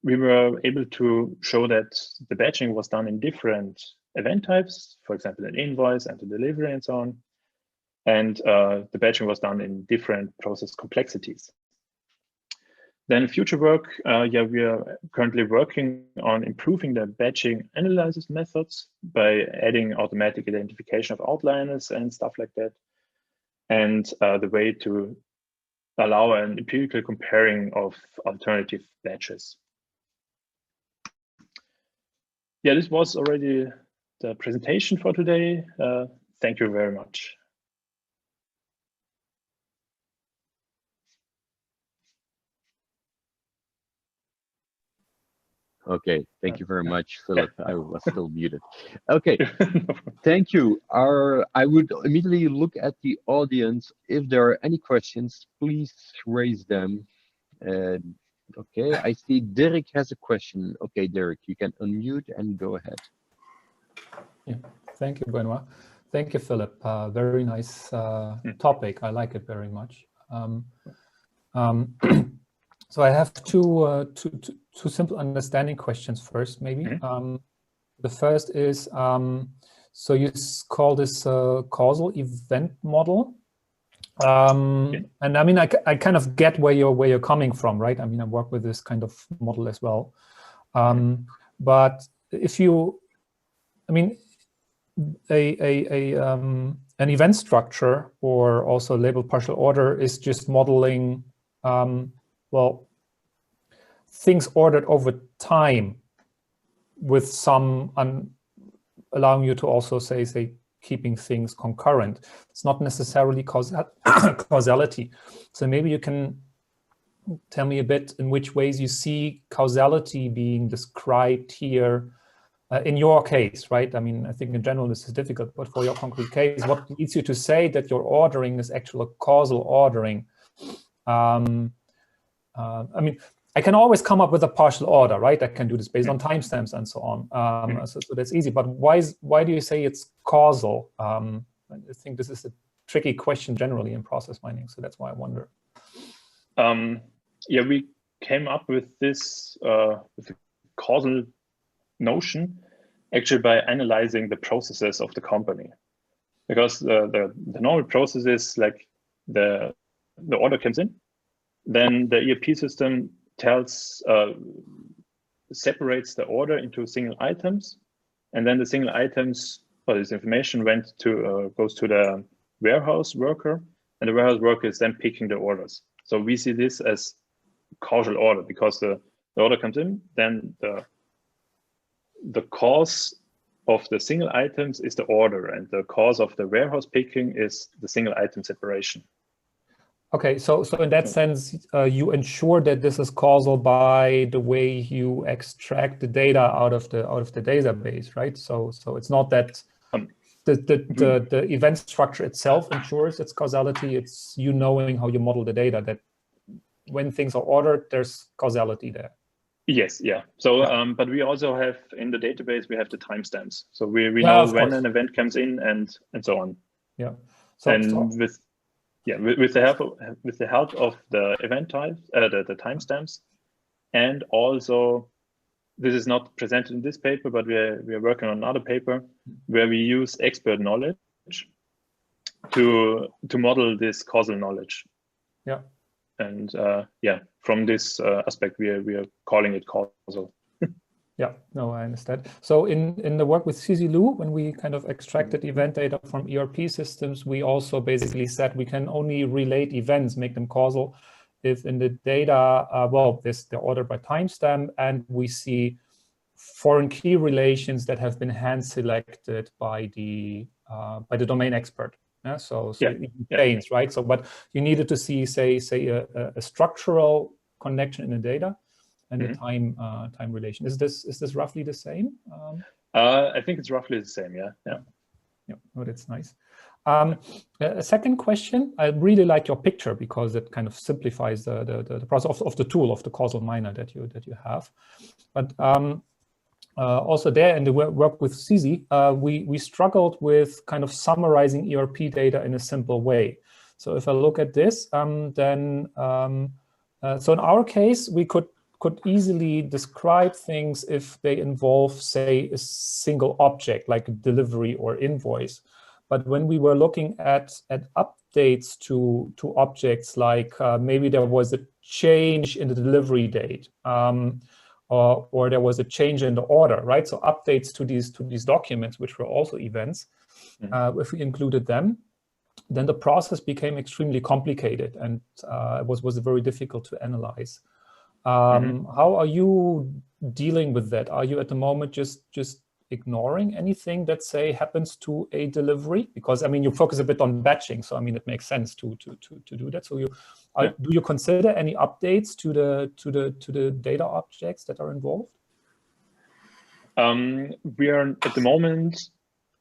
D: we were able to show that the batching was done in different event types, for example, an invoice and a delivery and so on. And the batching was done in different process complexities. Then future work, we are currently working on improving the batching analysis methods by adding automatic identification of outliners and stuff like that. And the way to allow an empirical comparing of alternative batches. This was already the presentation for today. Thank you very much.
B: Okay, thank you very much, Philip. I was still muted. Okay, thank you. I would immediately look at the audience. If there are any questions, please raise them. Okay, I see Derek has a question. Okay, Derek, you can unmute and go ahead.
A: Yeah, thank you, Benoit. Thank you, Philip. Very nice topic. I like it very much. So I have two simple understanding questions first, maybe. The first is, so you call this causal event model. And I mean, I kind of get where you're coming from, right? I mean, I work with this kind of model as well. But if you, I mean, an event structure or also labeled partial order is just modeling, well, things ordered over time with some allowing you to also say keeping things concurrent. It's not necessarily causality. So maybe you can tell me a bit in which ways you see causality being described here in your case, right? I mean, I think in general this is difficult, but for your concrete case, what leads you to say that your ordering is actual causal ordering? I mean, I can always come up with a partial order, right? I can do this based on timestamps and so on. So that's easy. But why do you say it's causal? I think this is a tricky question generally in process mining. So that's why I wonder.
D: We came up with this with the causal notion actually by analyzing the processes of the company, because the normal process is like the order comes in, then the ERP system separates the order into single items, and then the single items or this information goes to the warehouse worker, and the warehouse worker is then picking the orders. So we see this as causal order because the order comes in, then the cause of the single items is the order, and the cause of the warehouse picking is the single item separation.
A: Okay, so in that sense, you ensure that this is causal by the way you extract the data out of the database, right? So it's not that the event structure itself ensures its causality. It's you knowing how you model the data, that when things are ordered, there's causality there.
D: Yes, yeah. So, but we also have in the database, we have the timestamps. So we know when an event comes in and so on.
A: Yeah.
D: With the help of the event types, the timestamps, and also this is not presented in this paper, but we are working on another paper where we use expert knowledge to model this causal knowledge.
A: Yeah.
D: And from this aspect, we are calling it causal.
A: Yeah, no, I understand. So in the work with CZLU, when we kind of extracted event data from ERP systems, we also basically said we can only relate events, make them causal, if in the data, well, there's the order by timestamp, and we see foreign key relations that have been hand selected by the domain expert. Yeah, so it changes, right? So, but you needed to see, say a structural connection in the data and the time relation. Is this roughly the same?
D: I think it's roughly the same. Yeah.
A: Oh, that's nice. A second question. I really like your picture because it kind of simplifies the process of the tool of the causal miner that you have. But also there in the work with CZ, we struggled with kind of summarizing ERP data in a simple way. So if I look at this, then so in our case we could easily describe things if they involve, say, a single object like a delivery or invoice. But when we were looking at updates to objects, like maybe there was a change in the delivery date, or there was a change in the order, right? So updates to these documents, which were also events, if we included them, then the process became extremely complicated and it was very difficult to analyze. How are you dealing with that? Are you at the moment just ignoring anything that, say, happens to a delivery? Because I mean, you focus a bit on batching, so I mean, it makes sense to do that. So do you consider any updates to the data objects that are involved?
D: We are at the moment.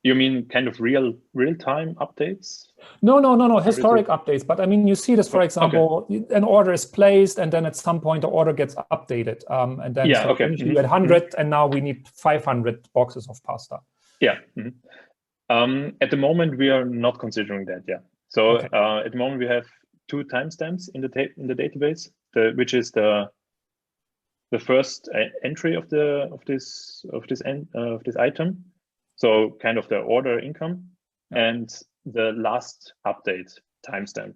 D: You mean kind of real-time updates?
A: No, historic updates. But I mean, you see this, for example, an order is placed and then at some point the order gets updated. And then initially we had 100 and now we need 500 boxes of pasta.
D: Yeah. At the moment, we are not considering that, So at the moment we have 2 timestamps in the database, which is the first entry of this item. So kind of the order income and the last update timestamp.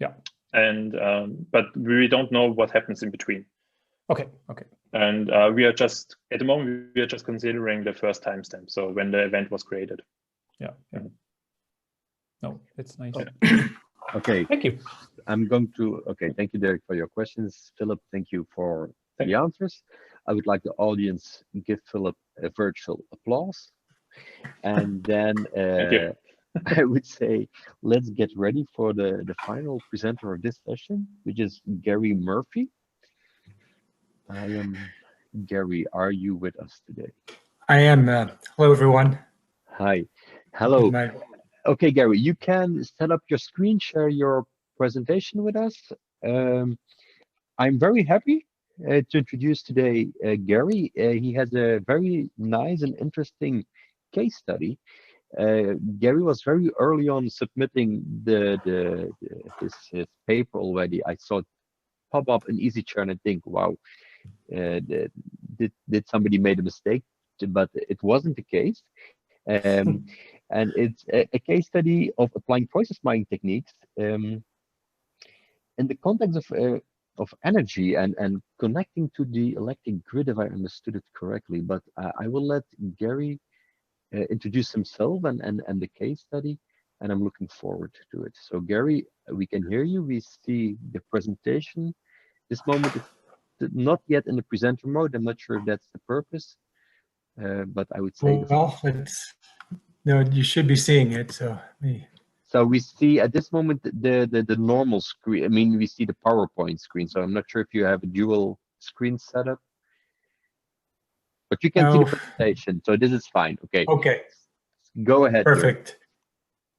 A: Yeah.
D: And but we don't know what happens in between.
A: Okay.
D: And we are just at the moment we are just considering the first timestamp. So when the event was created.
A: Yeah. No, it's nice.
B: Okay.
A: Thank you.
B: I'm going to. Okay. Thank you, Derek, for your questions. Philip, thank you for the answers. I would like the audience give Philip a virtual applause. And then I would say, let's get ready for the final presenter of this session, which is Gary Murphy. Gary, are you with us today?
E: I am. Hello, everyone.
B: Hi. Hello. Okay, Gary, you can set up your screen, share your presentation with us. I'm very happy to introduce today Gary. He has a very nice and interesting case study. Gary was very early on submitting his paper already. I saw it pop up in EasyChair and I think, wow, did somebody made a mistake? But it wasn't the case. And it's a case study of applying process mining techniques in the context of energy and connecting to the electric grid, if I understood it correctly. But I will let Gary introduce himself and the case study, and I'm looking forward to it. So Gary, we can hear you. We see the presentation. This moment is not yet in the presenter mode. I'm not sure if that's the purpose, but I would say.
E: Well, you should be seeing it.
B: So we see at this moment the normal screen. I mean, we see the PowerPoint screen. So I'm not sure if you have a dual screen setup. But you can see the presentation, so this is fine. Okay.
E: Okay.
B: Go ahead.
E: Perfect. Here.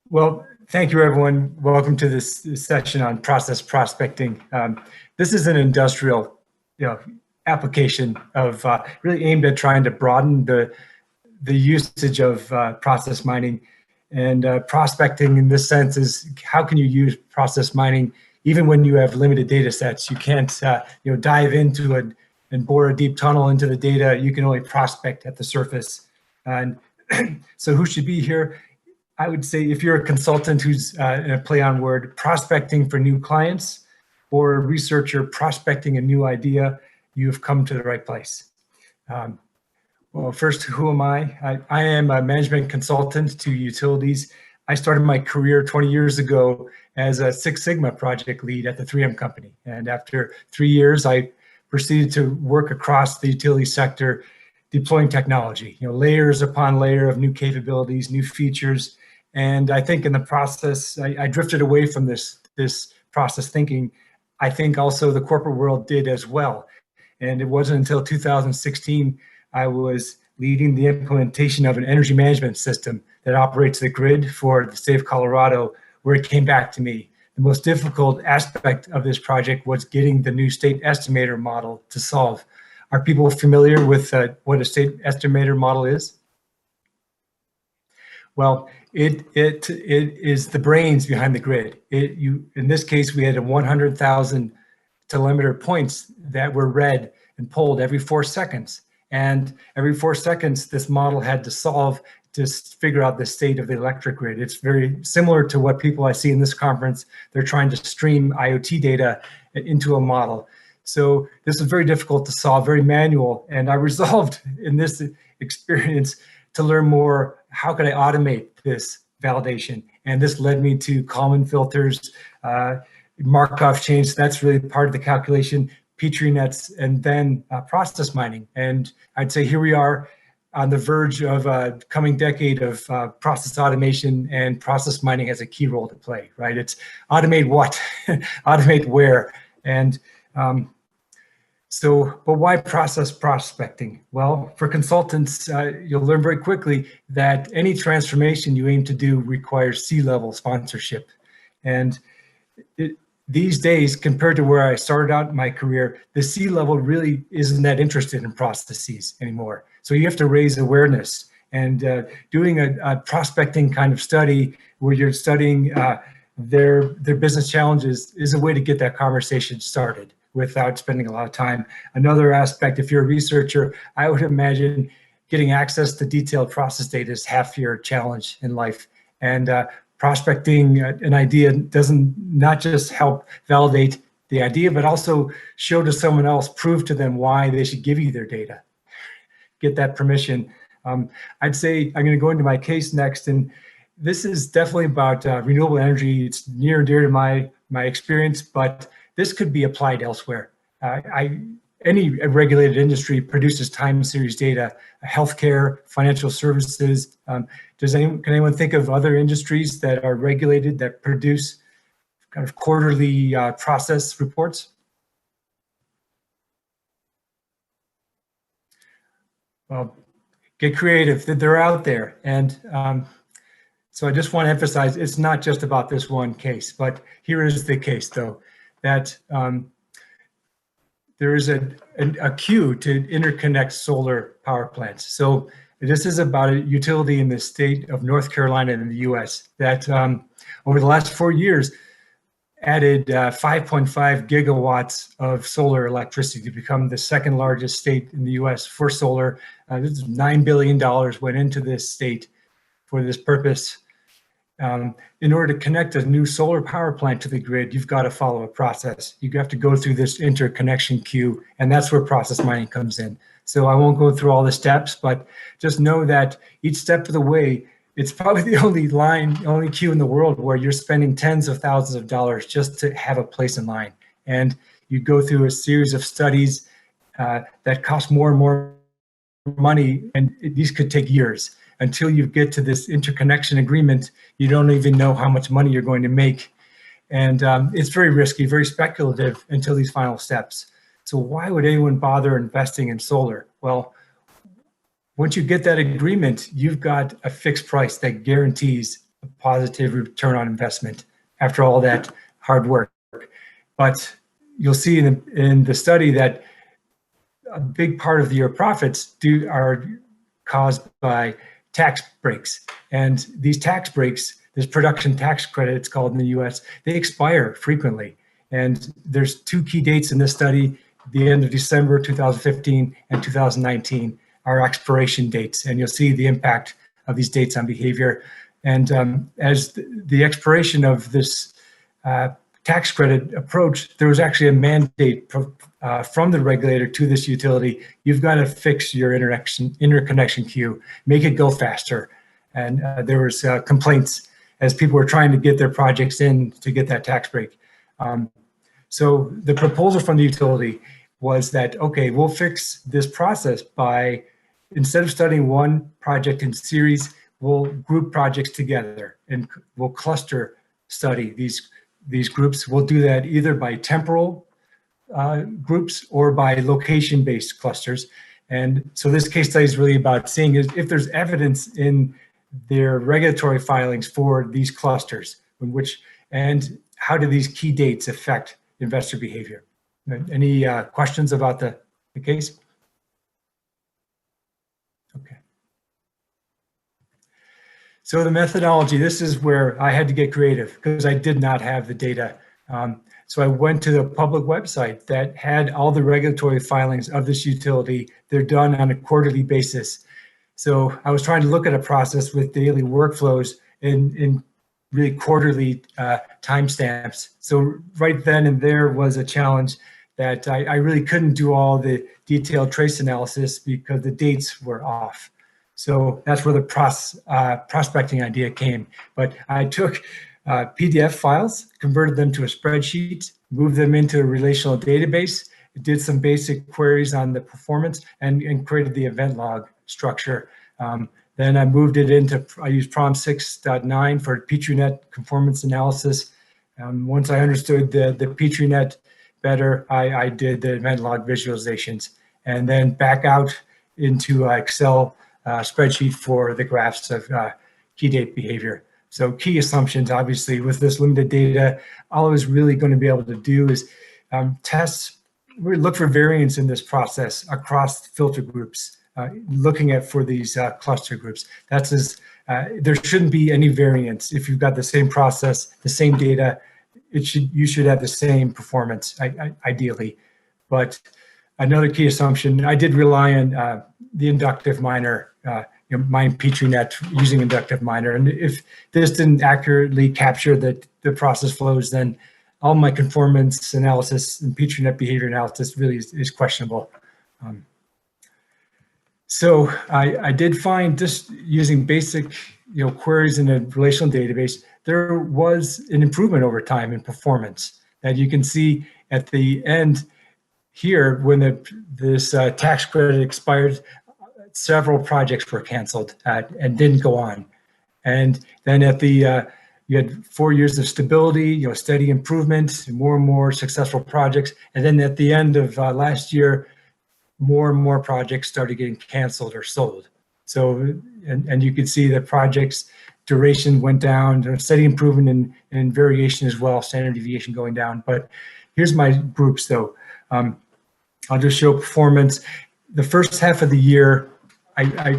E: Well, thank you, everyone. Welcome to this session on process prospecting. This is an industrial, application of really aimed at trying to broaden the usage of process mining. And prospecting, in this sense, is how can you use process mining even when you have limited data sets? You can't, dive into it and bore a deep tunnel into the data. You can only prospect at the surface. And so who should be here? I would say if you're a consultant who's in a play on word, prospecting for new clients, or a researcher prospecting a new idea, you've come to the right place. Well, first, who am I? I am a management consultant to utilities. I started my career 20 years ago as a Six Sigma project lead at the 3M company. And after 3 years, I proceeded to work across the utility sector, deploying technology, layers upon layer of new capabilities, new features. And I think in the process, I drifted away from this process thinking. I think also the corporate world did as well. And it wasn't until 2016 I was leading the implementation of an energy management system that operates the grid for the state of Colorado, where it came back to me. The most difficult aspect of this project was getting the new state estimator model to solve. Are people familiar with what a state estimator model is? Well, it is the brains behind the grid. In this case, we had 100,000 telemeter points that were read and pulled every 4 seconds. And every 4 seconds, this model had to solve to figure out the state of the electric grid. It's very similar to what people I see in this conference. They're trying to stream IoT data into a model. So this was very difficult to solve, very manual. And I resolved in this experience to learn more, how could I automate this validation? And this led me to Kalman filters, Markov chains. That's really part of the calculation, Petri nets, and then process mining. And I'd say here we are on the verge of a coming decade of process automation, and process mining has a key role to play, right? It's automate what, automate where. And but why process prospecting? Well, for consultants, you'll learn very quickly that any transformation you aim to do requires C-level sponsorship. And these days, compared to where I started out in my career, the C-level really isn't that interested in processes anymore. So you have to raise awareness. And doing a prospecting kind of study where you're studying their business challenges is a way to get that conversation started without spending a lot of time. Another aspect, if you're a researcher, I would imagine getting access to detailed process data is half your challenge in life. And prospecting an idea doesn't not just help validate the idea, but also show to someone else, prove to them why they should give you their data. Get that permission. I'd say I'm going to go into my case next, and this is definitely about renewable energy. It's near and dear to my experience, but this could be applied elsewhere. Any regulated industry produces time series data, healthcare, financial services. Can anyone think of other industries that are regulated that produce kind of quarterly process reports? Well, get creative. They're out there. And so I just want to emphasize, it's not just about this one case, but here is the case, though, that there is a queue to interconnect solar power plants. So this is about a utility in the state of North Carolina in the US that over the last 4 years added 5.5 gigawatts of solar electricity to become the second largest state in the US for solar. This is $9 billion went into this state for this purpose. In order to connect a new solar power plant to the grid, you've got to follow a process. You have to go through this interconnection queue, and that's where process mining comes in. So I won't go through all the steps, but just know that each step of the way, it's probably the only queue in the world where you're spending tens of thousands of dollars just to have a place in line. And you go through a series of studies that cost more and more money, and these could take years. Until you get to this interconnection agreement, you don't even know how much money you're going to make. And it's very risky, very speculative until these final steps. So why would anyone bother investing in solar? Well, once you get that agreement, you've got a fixed price that guarantees a positive return on investment after all that hard work. But you'll see in the study that a big part of your profits are caused by tax breaks. And these tax breaks, this production tax credit, it's called in the US, they expire frequently. And there's 2 key dates in this study, the end of December 2015 and 2019 are expiration dates. And you'll see the impact of these dates on behavior. And as the expiration of this tax credit approach, there was actually a mandate from the regulator to this utility. You've got to fix your interconnection queue, make it go faster. And there was complaints as people were trying to get their projects in to get that tax break. So the proposal from the utility was that, okay, we'll fix this process by, instead of studying one project in series, we'll group projects together and we'll cluster study these groups. We'll do that either by temporal groups or by location-based clusters. And so this case study is really about seeing if there's evidence in their regulatory filings for these clusters, and how do these key dates affect investor behavior. Any questions about the case? Okay. So the methodology, this is where I had to get creative because I did not have the data. So I went to the public website that had all the regulatory filings of this utility. They're done on a quarterly basis. So I was trying to look at a process with daily workflows in really quarterly timestamps. So right then and there was a challenge that I really couldn't do all the detailed trace analysis because the dates were off. So that's where the prospecting idea came. But I took PDF files, converted them to a spreadsheet, moved them into a relational database, did some basic queries on the performance, and created the event log structure. Then I moved it into, I used ProM 6.9 for PetriNet conformance analysis. Once I understood the PetriNet better, I did the event log visualizations, and then back out into Excel spreadsheet for the graphs of key date behavior. So key assumptions, obviously, with this limited data, all I was really going to be able to do is look for variance in this process across filter groups, looking at for these cluster groups. There shouldn't be any variance. If you've got the same process, the same data, you should have the same performance, ideally. But another key assumption, I did rely on the inductive miner, mine PetriNet using inductive miner. And if this didn't accurately capture the process flows, then all my conformance analysis and PetriNet behavior analysis really is questionable. So I did find, just using basic queries in a relational database, there was an improvement over time in performance that you can see at the end here. When this tax credit expired, several projects were canceled and didn't go on. And then at the you had 4 years of stability, steady improvement, more and more successful projects. And then at the end of last year, more and more projects started getting canceled or sold. So, and you could see the projects duration went down, steady improvement in variation as well, standard deviation going down. But here's my groups though. I'll just show performance. The first half of the year, I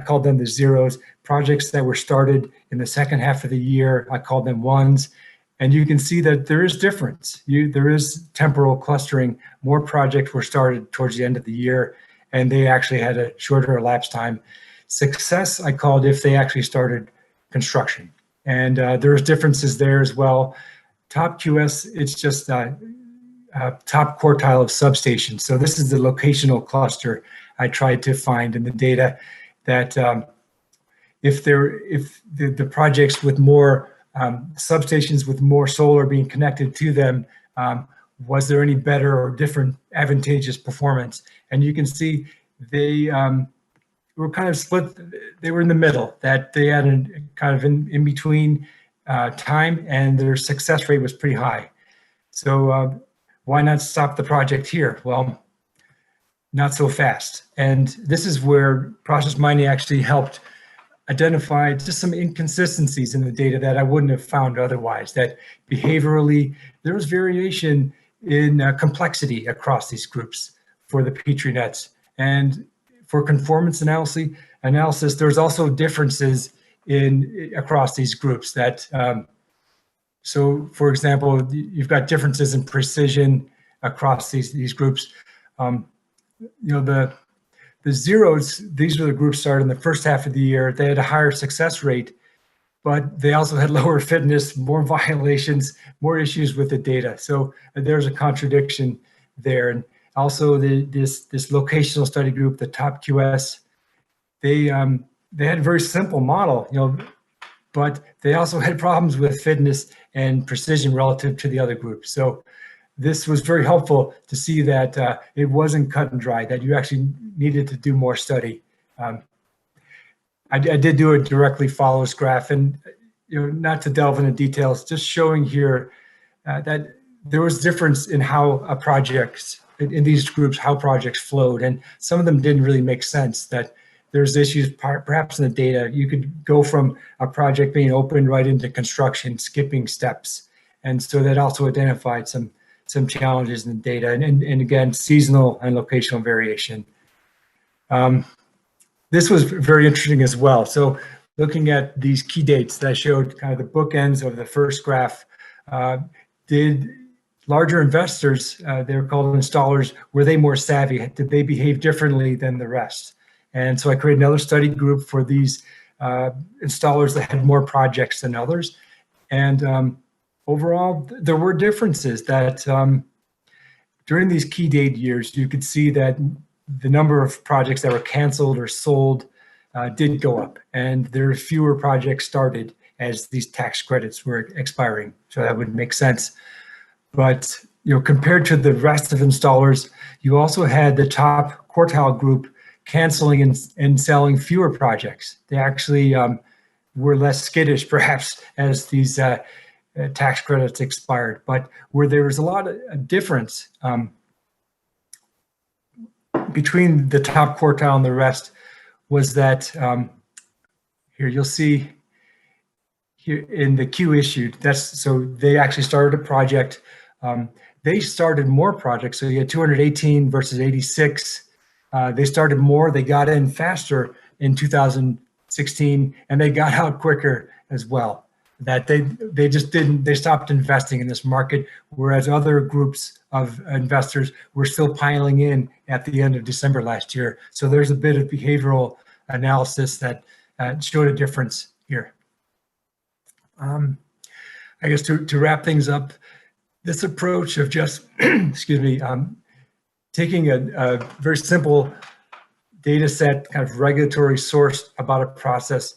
E: called them the zeros. Projects that were started in the second half of the year, I called them ones. And you can see that there is difference. There is temporal clustering. More projects were started towards the end of the year, and they actually had a shorter elapsed time. Success, I called if they actually started construction. And there's differences there as well. Top QS, it's just top quartile of substations. So this is the locational cluster I tried to find in the data, that if the projects with more substations with more solar being connected to them, was there any better or different advantageous performance? And you can see they were kind of split. They were in the middle, that they had a kind of in between time, and their success rate was pretty high. So why not stop the project here? Well, not so fast. And this is where process mining actually helped identify just some inconsistencies in the data that I wouldn't have found otherwise, that behaviorally there was variation in complexity across these groups for the PetriNets. And for conformance analysis, there's also differences across these groups that, so for example, you've got differences in precision across these groups. The zeros, these are the groups started in the first half of the year. They had a higher success rate but they also had lower fitness, more violations, more issues with the data. So there's a contradiction there. And also this locational study group, the top QS, they had a very simple model, but they also had problems with fitness and precision relative to the other groups. So this was very helpful to see that it wasn't cut and dry, that you actually needed to do more study. I did do a directly follows graph, and not to delve into details, just showing here that there was difference in how projects in these groups, how projects flowed, and some of them didn't really make sense. That there's issues perhaps in the data. You could go from a project being open right into construction, skipping steps, and so that also identified some challenges in the data, and again, seasonal and locational variation. This was very interesting as well. So looking at these key dates that I showed, kind of the bookends of the first graph, did larger investors, they're called installers, were they more savvy? Did they behave differently than the rest? And so I created another study group for these installers that had more projects than others. And overall, there were differences that during these key date years, you could see that the number of projects that were canceled or sold did go up, and there were fewer projects started as these tax credits were expiring. So that would make sense. But compared to the rest of installers, you also had the top quartile group canceling and selling fewer projects. They actually were less skittish, perhaps, as these tax credits expired. But where there was a lot of difference between the top quartile and the rest was that here you'll see here in the Q issued, so they actually started a project. They started more projects. So you had 218 versus 86. They started more, they got in faster in 2016, and they got out quicker as well. That they just didn't, they stopped investing in this market, whereas other groups of investors were still piling in at the end of December last year. So there's a bit of behavioral analysis that showed a difference here. I guess to wrap things up, this approach of just, excuse me, taking a very simple data set, kind of regulatory source about a process,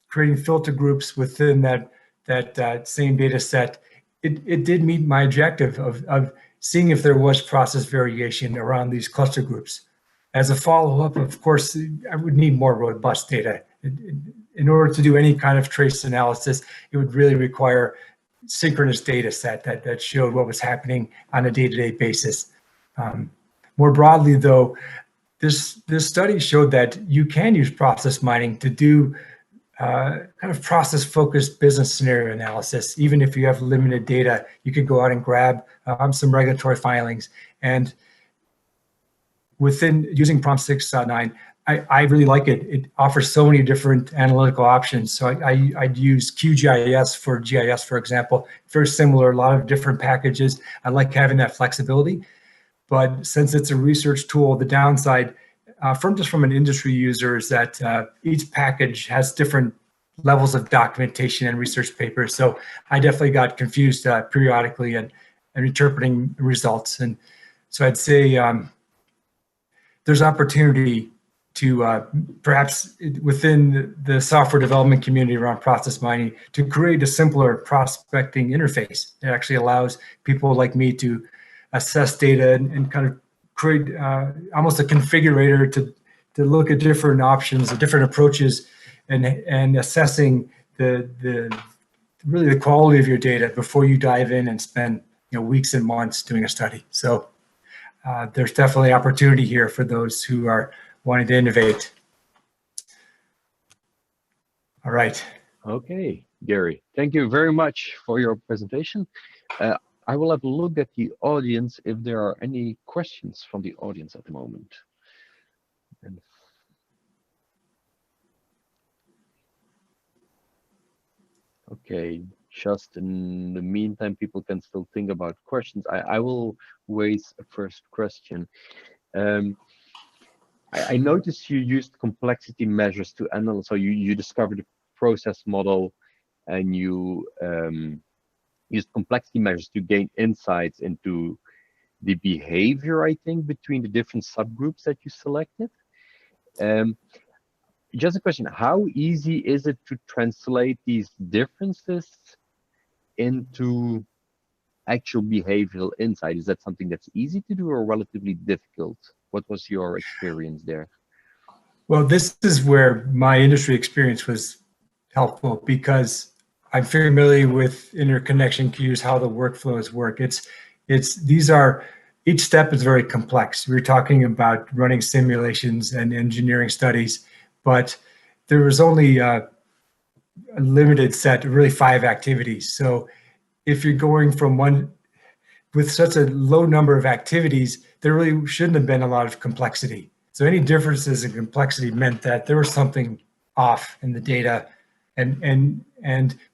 E: creating filter groups within that same data set, it did meet my objective of seeing if there was process variation around these cluster groups. As a follow-up, of course, I would need more robust data. In order to do any kind of trace analysis, it would really require synchronous data set that showed what was happening on a day-to-day basis. More broadly, though, this study showed that you can use process mining to do kind of process-focused business scenario analysis. Even if you have limited data, you could go out and grab some regulatory filings. And within using ProM 6.9, I really like it. It offers so many different analytical options. So I'd use QGIS for GIS, for example. Very similar, a lot of different packages. I like having that flexibility. But since it's a research tool, the downside from an industry user is that each package has different levels of documentation and research papers. So I definitely got confused periodically and interpreting results. And so I'd say there's opportunity to perhaps within the software development community around process mining to create a simpler prospecting interface that actually allows people like me to assess data and kind of create almost a configurator to look at different options, different approaches, and assessing really the quality of your data before you dive in and spend weeks and months doing a study. So there's definitely opportunity here for those who are wanting to innovate. All right.
B: Okay, Gary, thank you very much for your presentation. I will have a look at the audience if there are any questions from the audience at the moment. Okay, just in the meantime, people can still think about questions. I will raise a first question. I noticed you used complexity measures to analyze, so you discovered the process model and you used complexity measures to gain insights into the behavior, I think, between the different subgroups that you selected. Just a question, how easy is it to translate these differences into actual behavioral insight? Is that something that's easy to do or relatively difficult? What was your experience there?
E: Well, this is where my industry experience was helpful, because I'm familiar with interconnection queues, how the workflows work. Each step is very complex. We're talking about running simulations and engineering studies, but there was only a limited set, really 5 activities. So if you're going from one with such a low number of activities, there really shouldn't have been a lot of complexity. So any differences in complexity meant that there was something off in the data, and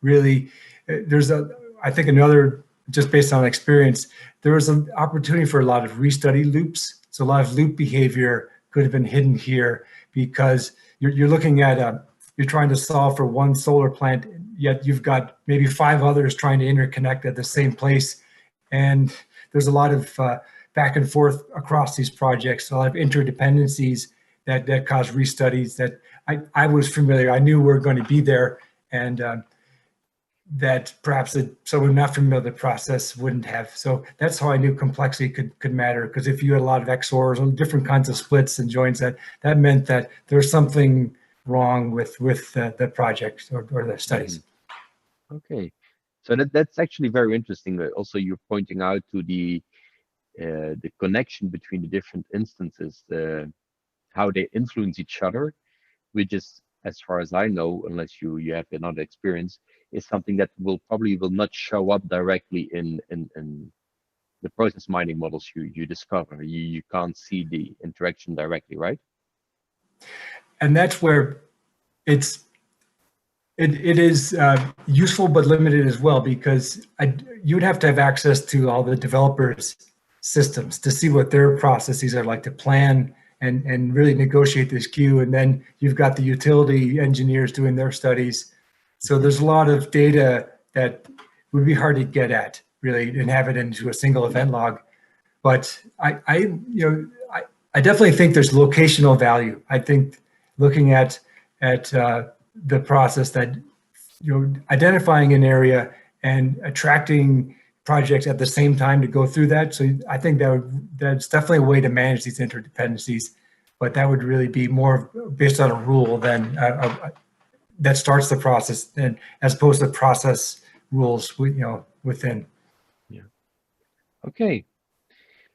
E: really I think another, just based on experience, there was an opportunity for a lot of restudy loops. So a lot of loop behavior could have been hidden here, because you're looking at you're trying to solve for one solar plant, yet you've got maybe 5 others trying to interconnect at the same place. And there's a lot of back and forth across these projects, a lot of interdependencies that cause restudies that I was familiar. I knew were going to be there, and that perhaps someone not familiar with the process wouldn't have. So that's how I knew complexity could matter, because if you had a lot of XORs and different kinds of splits and joins, that meant that there's something wrong with the project or the studies.
B: Okay, so that's actually very interesting. Also, you're pointing out to the connection between the different instances, how they influence each other, which is, as far as I know, unless you have another experience, is something that will not show up directly in the process mining models you discover. You can't see the interaction directly, right?
E: And that's where it is useful but limited as well, because you'd have to have access to all the developers' systems to see what their processes are like, to plan and really negotiate this queue. And then you've got the utility engineers doing their studies. So there's a lot of data that would be hard to get at, really, and have it into a single event log. But I definitely think there's locational value. I think looking at the process, that identifying an area and attracting projects at the same time to go through that. So I think that's definitely a way to manage these interdependencies, but that would really be more based on a rule than that starts the process, and as opposed to process rules within.
B: Yeah. Okay.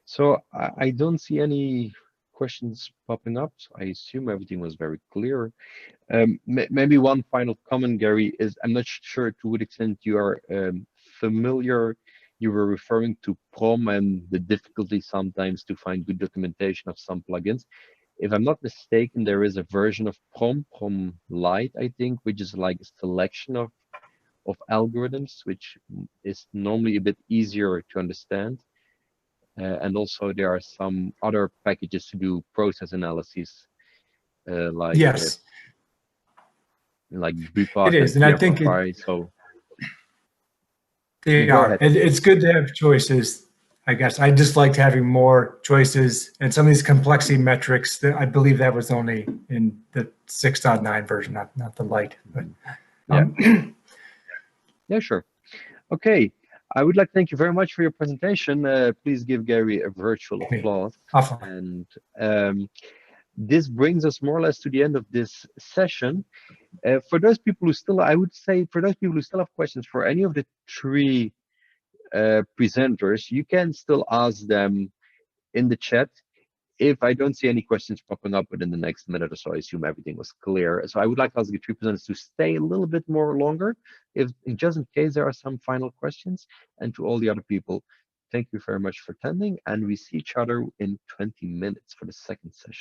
B: So I don't see any questions popping up. So I assume everything was very clear. Maybe one final comment, Gary, is I'm not sure to what extent you are familiar. You were referring to ProM and the difficulty sometimes to find good documentation of some plugins. If I'm not mistaken, there is a version of ProM Lite, I think, which is like a selection of algorithms, which is normally a bit easier to understand. And also there are some other packages to do process analysis, like
E: yes,
B: like BPOC.
E: It is, and I think
B: so.
E: They are. It's good to have choices. I guess I just liked having more choices, and some of these complexity metrics. I believe that was only in the 6.9 version, not the Lite. But
B: yeah, sure. Okay, I would like to thank you very much for your presentation. Please give Gary a virtual applause.
E: Awesome.
B: And this brings us more or less to the end of this session. For those people who still, I would say, for those people who still have questions for any of the 3 presenters, you can still ask them in the chat. If I don't see any questions popping up within the next minute or so, I assume everything was clear. So I would like to ask the 3 presenters to stay a little bit more longer, just in case there are some final questions. And to all the other people, thank you very much for attending, and we see each other in 20 minutes for the second session.